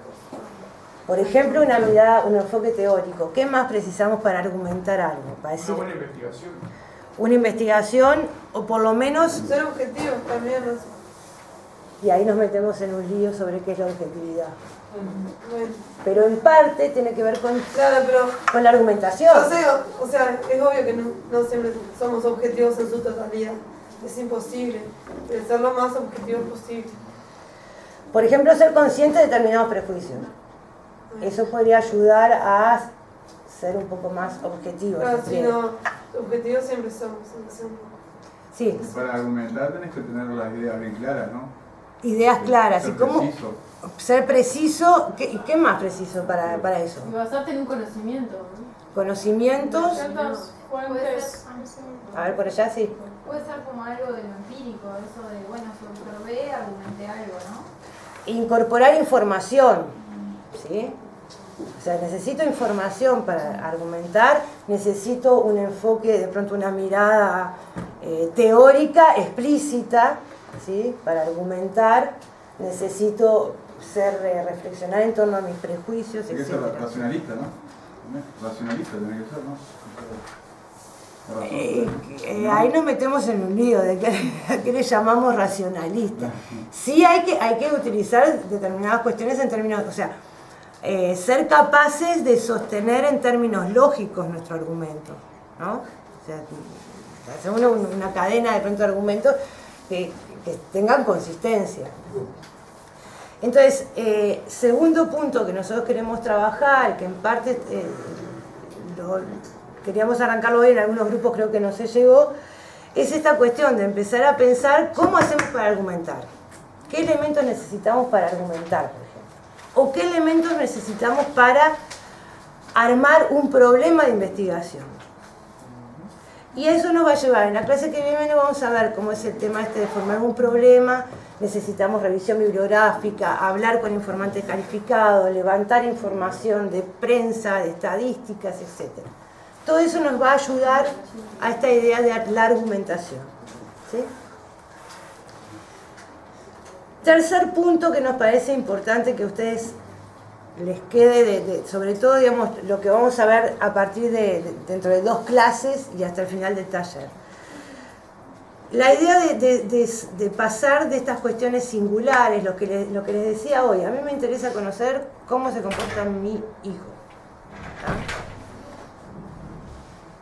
Por ejemplo, una mirada, un enfoque teórico. ¿Qué más precisamos para argumentar algo? Para decir, Una buena investigación. una investigación, o por lo menos, Ser objetivos también. ¿No? y ahí nos metemos en un lío sobre qué es la objetividad. Bueno, Pero en parte tiene que ver claro, pero con la argumentación. yo sé, o sea, es obvio que no siempre somos objetivos en su totalidad. Es imposible, pero ser lo más objetivos posible. Por ejemplo, ser consciente de determinados prejuicios. Eso podría ayudar a ser un poco más objetivo. Claro, si si quiere. no, objetivos siempre somos. Sí, Para argumentar tenés que tener las ideas bien claras, ¿no? ideas claras. Ser ¿Y cómo preciso. ser preciso? ¿Qué más preciso para eso? Y basarte en un conocimiento, ¿no? Conocimientos. Ciertas Puede fuentes. ser, A ver, por allá sí. puede ser como algo de lo empírico, eso de, bueno, si observé, argumenté algo, ¿no? Incorporar información. ¿Sí? O sea, necesito información para argumentar, necesito un enfoque, de pronto una mirada teórica, explícita, ¿sí? Para argumentar, necesito reflexionar en torno a mis prejuicios, Hay que ser etc. racionalista, ¿no? Racionalista tiene que ser, ¿no? Ahí nos metemos en un lío de qué le llamamos racionalista. Sí hay que utilizar determinadas cuestiones en términos, o sea, ser capaces de sostener en términos lógicos nuestro argumento, ¿no? O sea, hacer una cadena de pronto de argumentos que tengan consistencia. Entonces, segundo punto que nosotros queremos trabajar, que en parte queríamos arrancarlo hoy en algunos grupos, creo que no se llegó, es esta cuestión de empezar a pensar cómo hacemos para argumentar. ¿Qué elementos necesitamos para argumentar, por ejemplo? ¿O qué elementos necesitamos para armar un problema de investigación? Y eso nos va a llevar, en la clase que viene vamos a ver cómo es el tema de formar un problema. Necesitamos revisión bibliográfica, hablar con informantes calificados, levantar información de prensa, de estadísticas, etc. Todo eso nos va a ayudar a esta idea de la argumentación. ¿Sí? Tercer punto que nos parece importante que a ustedes les quede, sobre todo, digamos, lo que vamos a ver a partir dentro de 2 clases y hasta el final del taller. La idea de pasar de estas cuestiones singulares, lo que les decía hoy, a mí me interesa conocer cómo se comporta mi hijo. ¿Ah?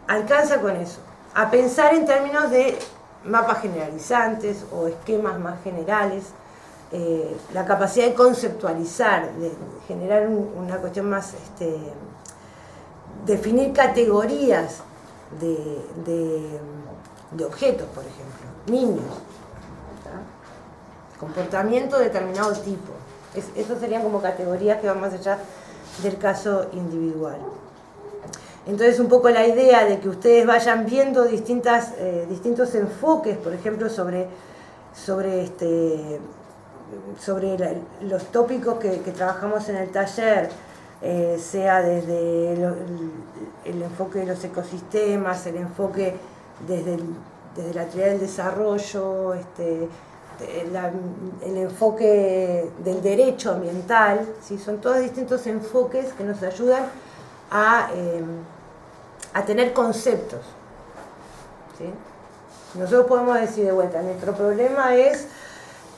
Alcanza con eso, a pensar en términos de mapas generalizantes o esquemas más generales, la capacidad de conceptualizar, de generar una cuestión más, definir categorías de objetos, por ejemplo, niños, ¿tá? Comportamiento de determinado tipo. Eso serían como categorías que van más allá del caso individual. Entonces, un poco la idea de que ustedes vayan viendo distintos enfoques, por ejemplo, sobre los tópicos que trabajamos en el taller, sea desde el enfoque de los ecosistemas, el enfoque desde la teoría del desarrollo, el enfoque del derecho ambiental, ¿sí? Son todos distintos enfoques que nos ayudan a tener conceptos, ¿sí? Nosotros podemos decir de vuelta, nuestro problema es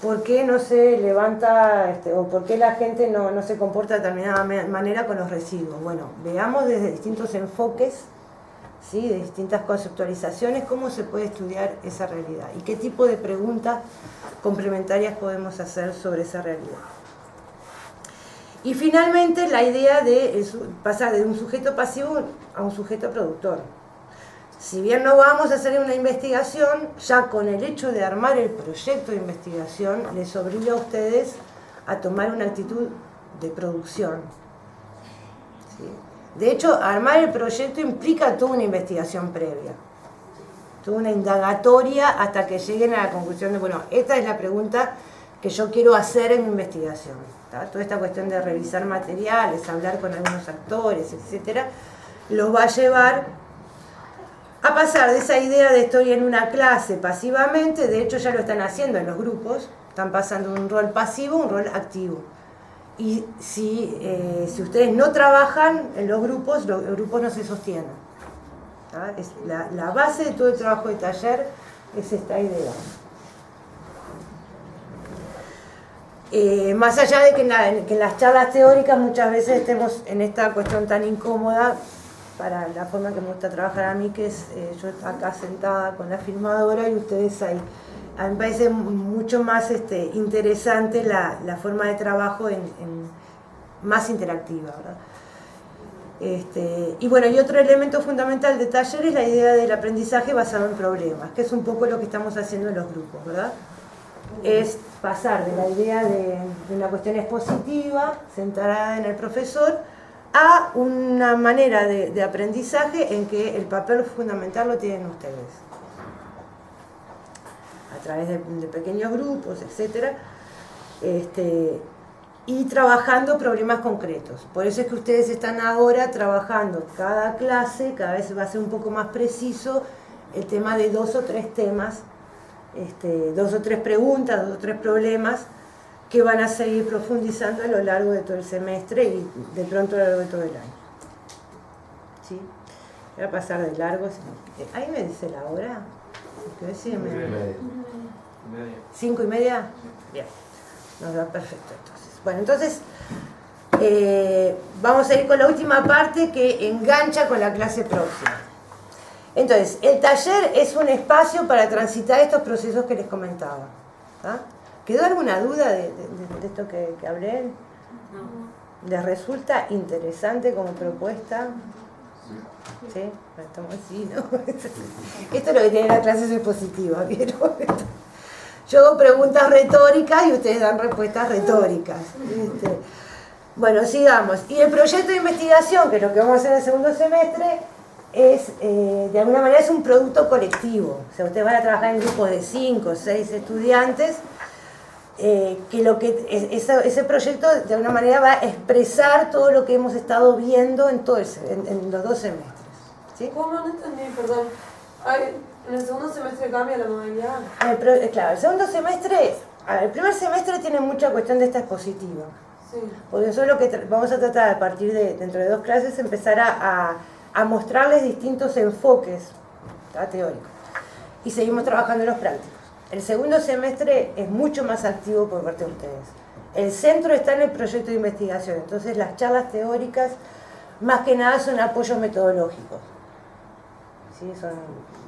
por qué no se levanta o por qué la gente no se comporta de determinada manera con los residuos. Bueno, veamos desde distintos enfoques, ¿sí? De distintas conceptualizaciones, cómo se puede estudiar esa realidad y qué tipo de preguntas complementarias podemos hacer sobre esa realidad. Y finalmente la idea de pasar de un sujeto pasivo a un sujeto productor. Si bien no vamos a hacer una investigación, ya con el hecho de armar el proyecto de investigación les obliga a ustedes a tomar una actitud de producción, ¿sí? De hecho, armar el proyecto implica toda una investigación previa, toda una indagatoria hasta que lleguen a la conclusión de, bueno, esta es la pregunta que yo quiero hacer en mi investigación, ¿tá? Toda esta cuestión de revisar materiales, hablar con algunos actores, etcétera, los va a llevar a pasar de esa idea de estoy en una clase pasivamente, de hecho ya lo están haciendo en los grupos, están pasando de un rol pasivo a un rol activo. Y si ustedes no trabajan en los grupos no se sostienen, ¿tá? Es la base de todo el trabajo de taller es esta idea. Más allá de que en las charlas teóricas muchas veces estemos en esta cuestión tan incómoda, para la forma que me gusta trabajar a mí, que es yo acá sentada con la filmadora y ustedes ahí. A mí me parece mucho más interesante la forma de trabajo más interactiva, ¿verdad? Y bueno, y otro elemento fundamental de taller es la idea del aprendizaje basado en problemas, que es un poco lo que estamos haciendo en los grupos, ¿verdad? Es pasar de la idea de una cuestión expositiva, centrada en el profesor, a una manera de aprendizaje en que el papel fundamental lo tienen ustedes. A través de pequeños grupos, etc. Y trabajando problemas concretos. Por eso es que ustedes están ahora trabajando cada clase, cada vez va a ser un poco más preciso el tema de 2 o 3 temas, 2 o 3 preguntas, 2 o 3 problemas, que van a seguir profundizando a lo largo de todo el semestre y de pronto a lo largo de todo el año. ¿Sí? Voy a pasar de largo. ¿Ahí me dice la hora? Sí, 5:30. ¿5:30? Bien. Nos va perfecto entonces. Bueno, entonces vamos a ir con la última parte que engancha con la clase próxima. Entonces, el taller es un espacio para transitar estos procesos que les comentaba, ¿tá? ¿Quedó alguna duda de esto que hablé? No. ¿Les resulta interesante como propuesta? ¿Sí? Estamos así, ¿no? Esto es lo que tiene la clase expositiva, ¿vieron? Yo hago preguntas retóricas y ustedes dan respuestas retóricas. Bueno, sigamos. Y el proyecto de investigación, que es lo que vamos a hacer en el segundo semestre, es, de alguna manera, es un producto colectivo. O sea, ustedes van a trabajar en grupos de 5 o 6 estudiantes, ese proyecto de alguna manera va a expresar todo lo que hemos estado viendo en los 2 semestres. ¿Sí? ¿Cómo no entendí? Perdón. ¿En el segundo semestre cambia la modalidad? Claro, el segundo semestre, el primer semestre tiene mucha cuestión de esta expositiva. Sí. Porque eso es lo que vamos a tratar a partir de, dentro de 2 clases, empezar a mostrarles distintos enfoques teóricos. Y seguimos trabajando en los prácticos. El segundo semestre es mucho más activo por parte de ustedes. El centro está en el proyecto de investigación, entonces las charlas teóricas más que nada son apoyos metodológicos. ¿Sí?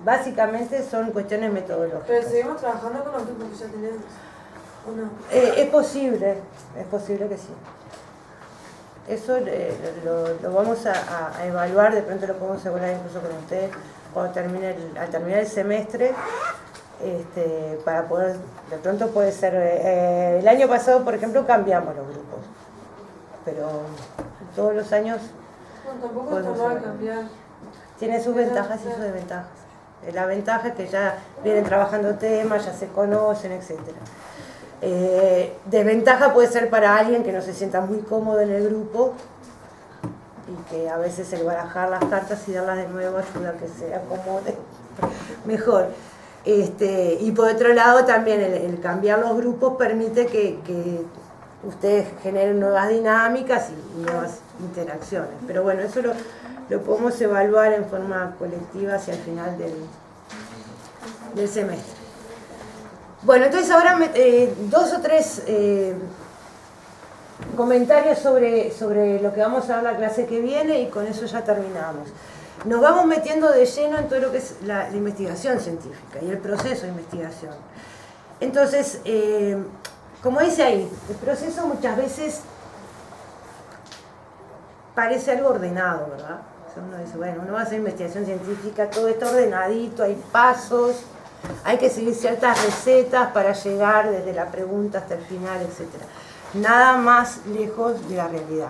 Básicamente son cuestiones metodológicas. Pero seguimos trabajando con los grupos que ya tenemos, ¿o no? Es posible que sí. Eso lo vamos a evaluar, de pronto lo podemos evaluar incluso con ustedes cuando al terminar el semestre. Para poder, de pronto puede ser, el año pasado por ejemplo cambiamos los grupos, pero todos los años tampoco está mal cambiar. Tiene sus ventajas y sus desventajas. La ventaja es que ya vienen trabajando temas, ya se conocen, etc. Desventaja puede ser para alguien que no se sienta muy cómodo en el grupo y que a veces el barajar las cartas y darlas de nuevo ayuda a que se acomode mejor. Y por otro lado también el cambiar los grupos permite que ustedes generen nuevas dinámicas y nuevas interacciones. Pero bueno, eso lo podemos evaluar en forma colectiva hacia el final del semestre. Bueno, entonces ahora 2 o 3 comentarios sobre lo que vamos a ver la clase que viene y con eso ya terminamos. Nos vamos metiendo de lleno en todo lo que es la investigación científica y el proceso de investigación. Entonces, como dice ahí, el proceso muchas veces parece algo ordenado, ¿verdad? O sea, uno dice, bueno, uno va a hacer investigación científica, todo está ordenadito, hay pasos, hay que seguir ciertas recetas para llegar desde la pregunta hasta el final, etc. Nada más lejos de la realidad.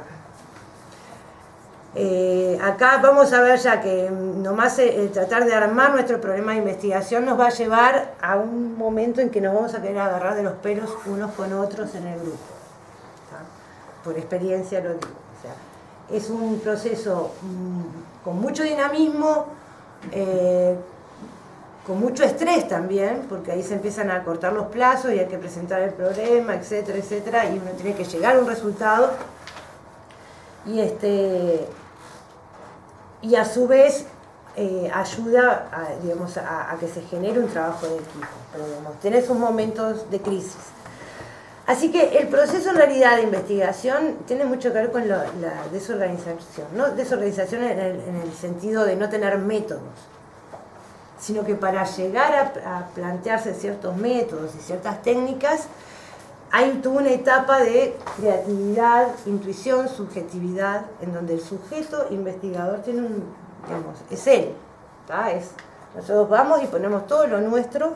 Acá vamos a ver ya que nomás el tratar de armar nuestro problema de investigación nos va a llevar a un momento en que nos vamos a querer agarrar de los pelos unos con otros en el grupo. ¿Tá? Por experiencia lo digo. O sea, es un proceso con mucho dinamismo, con mucho estrés también, porque ahí se empiezan a cortar los plazos y hay que presentar el problema, etcétera, etcétera, y uno tiene que llegar a un resultado. Y a su vez ayuda a que se genere un trabajo de equipo. Pero tenés sus momentos de crisis. Así que el proceso en realidad de investigación tiene mucho que ver con la desorganización. No desorganización en el sentido de no tener métodos, sino que para llegar a plantearse ciertos métodos y ciertas técnicas, hay toda una etapa de creatividad, intuición, subjetividad, en donde el sujeto investigador tiene es él. Nosotros vamos y ponemos todo lo nuestro,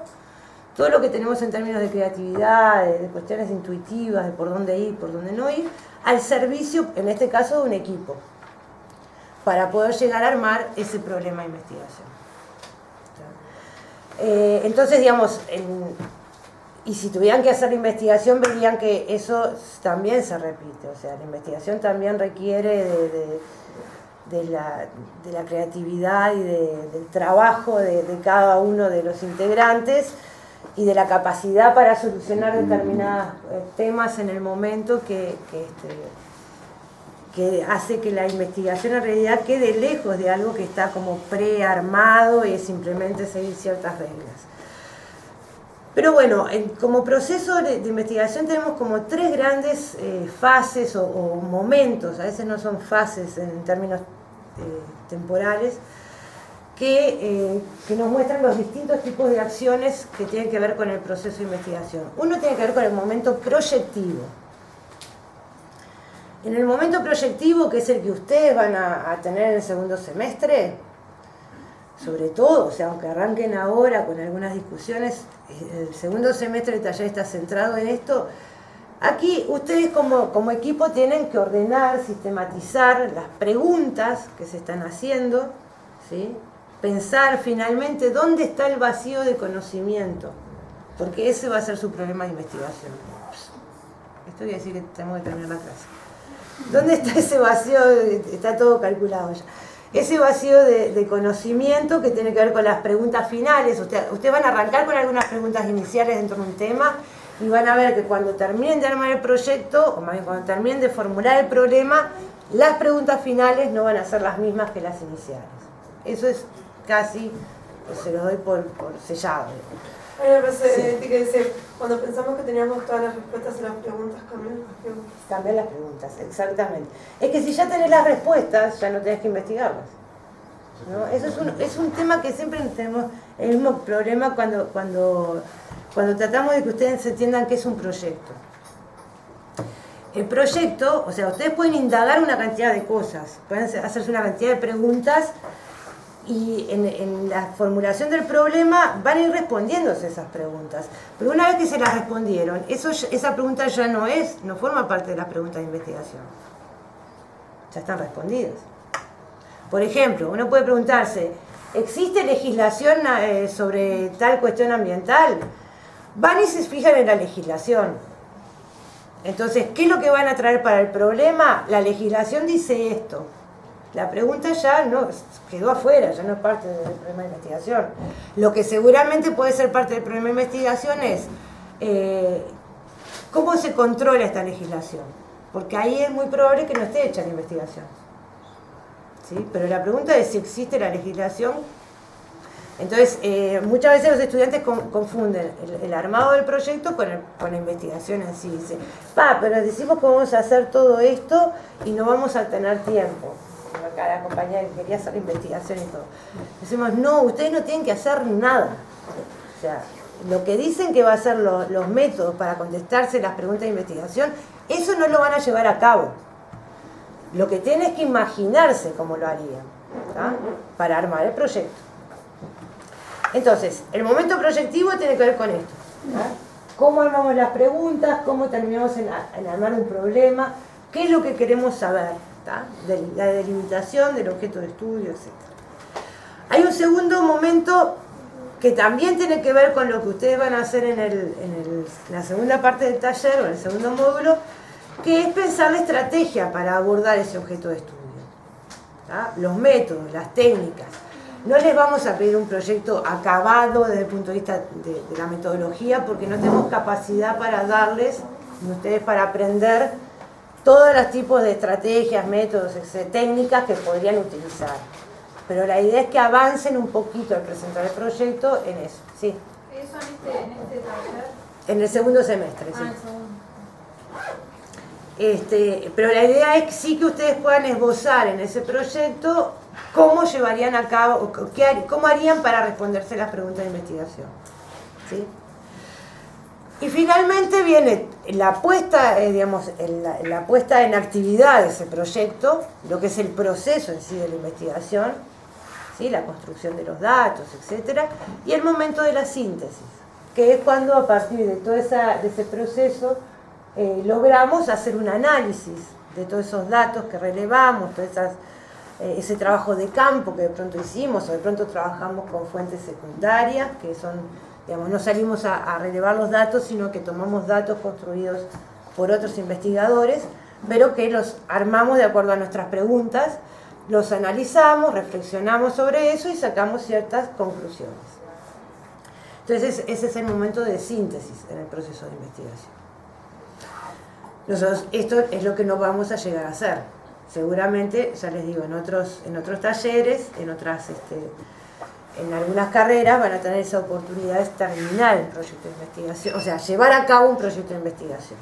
todo lo que tenemos en términos de creatividad, de cuestiones intuitivas, de por dónde ir, por dónde no ir, al servicio, en este caso, de un equipo, para poder llegar a armar ese problema de investigación. Entonces, digamos, y si tuvieran que hacer la investigación, verían que eso también se repite. O sea, la investigación también requiere de la creatividad y del trabajo de cada uno de los integrantes y de la capacidad para solucionar determinados temas en el momento que hace que la investigación en realidad quede lejos de algo que está como prearmado y es simplemente seguir ciertas reglas. Pero bueno, como proceso de investigación tenemos como 3 grandes fases o momentos, a veces no son fases en términos temporales, que nos muestran los distintos tipos de acciones que tienen que ver con el proceso de investigación. Uno tiene que ver con el momento proyectivo. En el momento proyectivo, que es el que ustedes van a tener en el segundo semestre, sobre todo, o sea, aunque arranquen ahora con algunas discusiones, el segundo semestre del taller está centrado en esto. Aquí ustedes como equipo tienen que ordenar, sistematizar las preguntas que se están haciendo, ¿sí? Pensar finalmente dónde está el vacío de conocimiento, porque ese va a ser su problema de investigación. Esto quiere decir que tenemos que terminar la clase. ¿Dónde está ese vacío? Está todo calculado ya. Ese vacío de conocimiento que tiene que ver con las preguntas finales. Ustedes van a arrancar con algunas preguntas iniciales dentro de un tema y van a ver que cuando terminen de armar el proyecto, o más bien cuando terminen de formular el problema, las preguntas finales no van a ser las mismas que las iniciales. Eso es casi, se lo doy por sellado. Hay una frase que dice, cuando pensamos que teníamos todas las respuestas a las preguntas, cambian las preguntas. Cambian las preguntas, exactamente. Es que si ya tenés las respuestas, ya no tenés que investigarlas, ¿no? Eso es un tema que siempre tenemos el mismo problema cuando tratamos de que ustedes entiendan qué es un proyecto. El proyecto, o sea, ustedes pueden indagar una cantidad de cosas, pueden hacerse una cantidad de preguntas y en la formulación del problema van a ir respondiéndose esas preguntas. Pero una vez que se las respondieron, esa pregunta ya no forma parte de las preguntas de investigación. Ya están respondidas. Por ejemplo, uno puede preguntarse, ¿existe legislación sobre tal cuestión ambiental? Van y se fijan en la legislación. Entonces, ¿qué es lo que van a traer para el problema? La legislación dice esto. La pregunta ya no quedó afuera, ya no es parte del problema de investigación. Lo que seguramente puede ser parte del problema de investigación es cómo se controla esta legislación. Porque ahí es muy probable que no esté hecha la investigación. ¿Sí? Pero la pregunta es si existe la legislación. Entonces, muchas veces los estudiantes confunden el armado del proyecto con la investigación en sí. Dice, pero decimos que vamos a hacer todo esto y no vamos a tener tiempo. Acá la compañera que quería hacer la investigación y todo. Decimos, no, ustedes no tienen que hacer nada. O sea, lo que dicen que va a ser los métodos para contestarse las preguntas de investigación, eso no lo van a llevar a cabo. Lo que tienen es que imaginarse cómo lo harían, ¿tá? Para armar el proyecto. Entonces, el momento proyectivo tiene que ver con esto, ¿tá? Cómo armamos las preguntas, cómo terminamos en armar un problema, qué es lo que queremos saber, ¿tá? De la delimitación del objeto de estudio, etc. Hay un segundo momento que también tiene que ver con lo que ustedes van a hacer en la segunda parte del taller o en el segundo módulo, que es pensar la estrategia para abordar ese objeto de estudio, ¿tá? Los métodos, las técnicas. No les vamos a pedir un proyecto acabado desde el punto de vista de la metodología, porque no tenemos capacidad para darles, ni ustedes para aprender, todos los tipos de estrategias, métodos, técnicas que podrían utilizar. Pero la idea es que avancen un poquito al presentar el proyecto en eso, ¿sí? ¿Eso en este taller? En el segundo semestre, sí. El segundo. Pero la idea es sí que ustedes puedan esbozar en ese proyecto cómo llevarían a cabo, cómo harían para responderse las preguntas de investigación, ¿sí? Y finalmente viene la puesta, la puesta en actividad de ese proyecto, lo que es el proceso en sí de la investigación, ¿sí? La construcción de los datos, etc. Y el momento de la síntesis, que es cuando a partir de todo ese proceso logramos hacer un análisis de todos esos datos que relevamos, ese trabajo de campo que de pronto hicimos, o de pronto trabajamos con fuentes secundarias, que son, no salimos a relevar los datos, sino que tomamos datos construidos por otros investigadores, pero que los armamos de acuerdo a nuestras preguntas, los analizamos, reflexionamos sobre eso y sacamos ciertas conclusiones. Entonces ese es el momento de síntesis en el proceso de investigación. Nosotros, esto es lo que no vamos a llegar a hacer. Seguramente, ya les digo, en otros talleres, en algunas carreras van a tener esa oportunidad de terminar el proyecto de investigación, o sea, llevar a cabo un proyecto de investigación.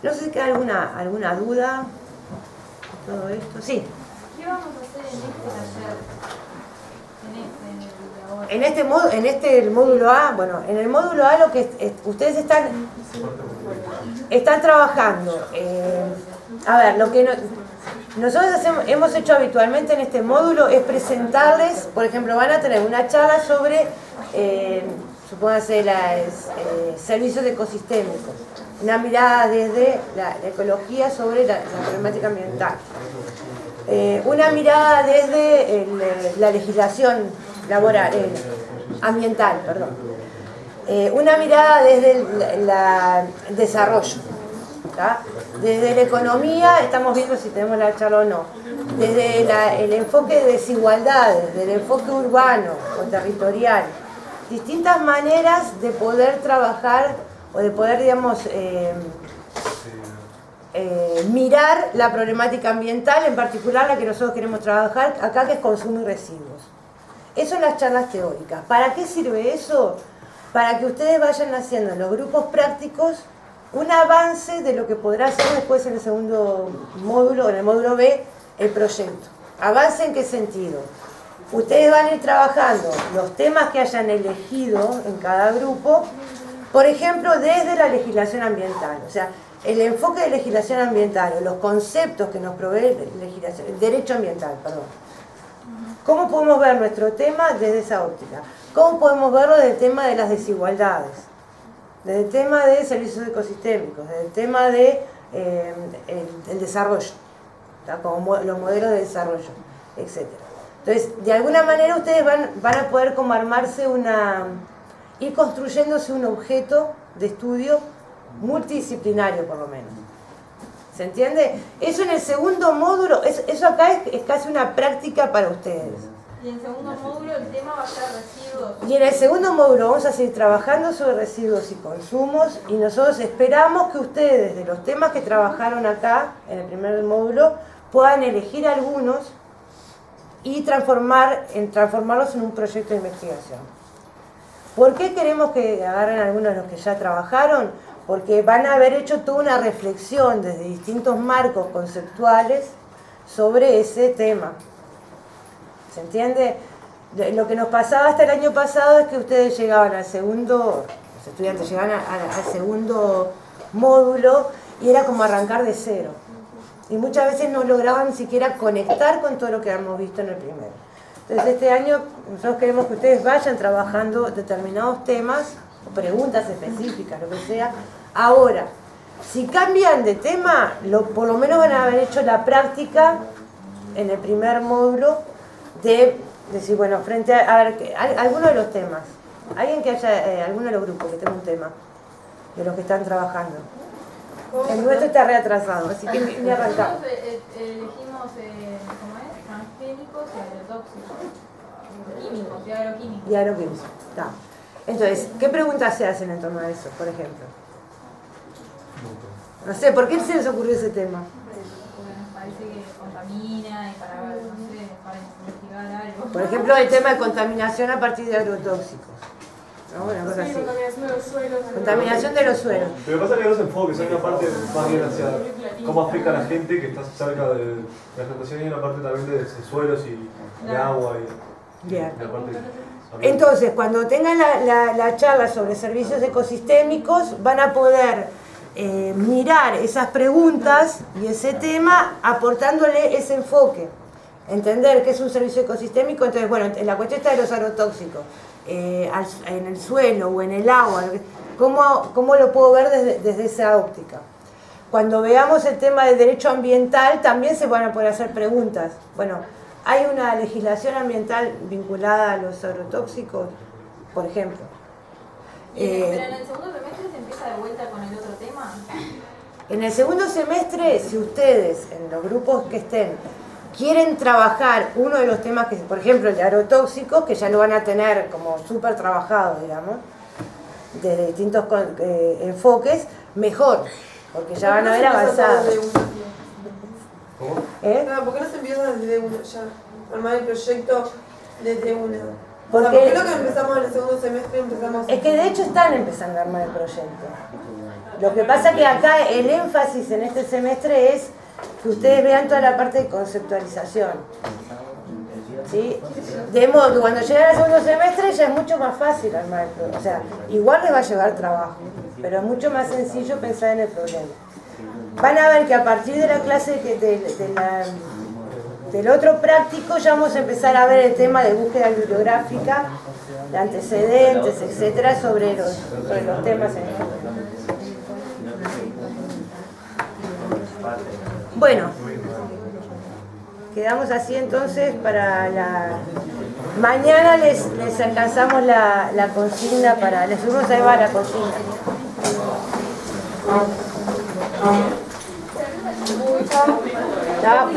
No sé si queda alguna duda de todo esto. Sí. ¿Qué vamos a hacer en este taller? En el módulo A, bueno, en el módulo A lo que ustedes están trabajando. A ver, lo que nosotros hemos hecho habitualmente en este módulo es presentarles, por ejemplo, van a tener una charla sobre, supóngase, servicios ecosistémicos, una mirada desde la ecología sobre la problemática ambiental, una mirada desde la legislación laboral, ambiental, perdón, una mirada desde el desarrollo, ¿tá? Desde la economía, estamos viendo si tenemos la charla o no, desde el enfoque de desigualdades, del enfoque urbano o territorial, distintas maneras de poder trabajar o de poder, mirar la problemática ambiental, en particular la que nosotros queremos trabajar acá, que es consumo y residuos. Eso son las charlas teóricas. ¿Para qué sirve eso? Para que ustedes vayan haciendo en los grupos prácticos un avance de lo que podrá ser después en el segundo módulo, en el módulo B, el proyecto. ¿Avance en qué sentido? Ustedes van a ir trabajando los temas que hayan elegido en cada grupo, por ejemplo, desde la legislación ambiental. O sea, el enfoque de legislación ambiental, o los conceptos que nos provee legislación, el derecho ambiental, perdón. ¿Cómo podemos ver nuestro tema desde esa óptica? ¿Cómo podemos verlo desde el tema de las desigualdades? Desde el tema de servicios ecosistémicos, desde el tema de el desarrollo, ¿tá? Como los modelos de desarrollo, etc. Entonces, de alguna manera ustedes van a poder como armarse ir construyéndose un objeto de estudio multidisciplinario, por lo menos. ¿Se entiende? Eso en el segundo módulo, eso acá es casi una práctica para ustedes. Y en el segundo módulo el tema va a ser residuos. Y en el segundo módulo vamos a seguir trabajando sobre residuos y consumos, y nosotros esperamos que ustedes, de los temas que trabajaron acá, en el primer módulo, puedan elegir algunos y transformarlos en un proyecto de investigación. ¿Por qué queremos que agarren algunos de los que ya trabajaron? Porque van a haber hecho toda una reflexión desde distintos marcos conceptuales sobre ese tema. ¿Se entiende? Lo que nos pasaba hasta el año pasado es que ustedes llegaban al segundo, los estudiantes llegaban al segundo módulo y era como arrancar de cero. Y muchas veces no lograban ni siquiera conectar con todo lo que habíamos visto en el primero. Entonces este año nosotros queremos que ustedes vayan trabajando determinados temas, o preguntas específicas, lo que sea, ahora. Si cambian de tema, por lo menos van a haber hecho la práctica en el primer módulo de decir, bueno, frente a ver, algunos de los temas, alguien que haya, alguno de los grupos que tenga un tema, de los que están trabajando. El nuestro está reatrasado, así que ni arrancamos. Nosotros elegimos, ¿cómo es? Transgénicos y agrotóxicos. Químicos y agroquímicos. Y agroquímicos, está. Entonces, ¿qué preguntas se hacen en torno a eso, por ejemplo? No sé, ¿por qué se les ocurrió ese tema? Porque nos parece que contamina y para, no sé, para investigar algo. Por ejemplo, el tema de contaminación a partir de agrotóxicos. ¿No? Una cosa así. Contaminación de los suelos. Contaminación de los suelos. Pero pasa que hay dos enfoques, hay una parte más bien hacia cómo afecta a la gente que está cerca de la vegetación y una parte también de suelos y de agua y Bien. la parte Entonces, cuando tengan la charla sobre servicios ecosistémicos, van a poder mirar esas preguntas y ese tema aportándole ese enfoque. Entender qué es un servicio ecosistémico. Entonces, bueno, en la cuestión está de los agrotóxicos, en el suelo o en el agua, ¿cómo lo puedo ver desde esa óptica? Cuando veamos el tema del derecho ambiental, también se van a poder hacer preguntas. Bueno, ¿hay una legislación ambiental vinculada a los agrotóxicos, por ejemplo? Pero en el segundo semestre se empieza de vuelta con el otro tema. En el segundo semestre, si ustedes, en los grupos que estén, quieren trabajar uno de los temas que, por ejemplo, el de agrotóxicos, que ya lo van a tener como súper trabajado, digamos, desde distintos enfoques, mejor, porque ya van a ver avanzado. ¿Cómo? ¿Por qué no se empieza desde uno ya? Armar el proyecto desde uno. Porque, ¿por qué lo que empezamos en el segundo semestre empezamos? Es que de hecho están empezando a armar el proyecto. Lo que pasa que acá el énfasis en este semestre es que ustedes vean toda la parte de conceptualización. ¿Sí? De modo que cuando lleguen al segundo semestre ya es mucho más fácil armar el problema. O sea, igual les va a llevar trabajo, pero es mucho más sencillo pensar en el problema. Van a ver que a partir de la clase del otro práctico ya vamos a empezar a ver el tema de búsqueda bibliográfica, de antecedentes, etcétera, sobre los temas en general. Bueno, quedamos así entonces para la... Mañana les alcanzamos la consigna para... Les subimos a llevar la consigna. Chao.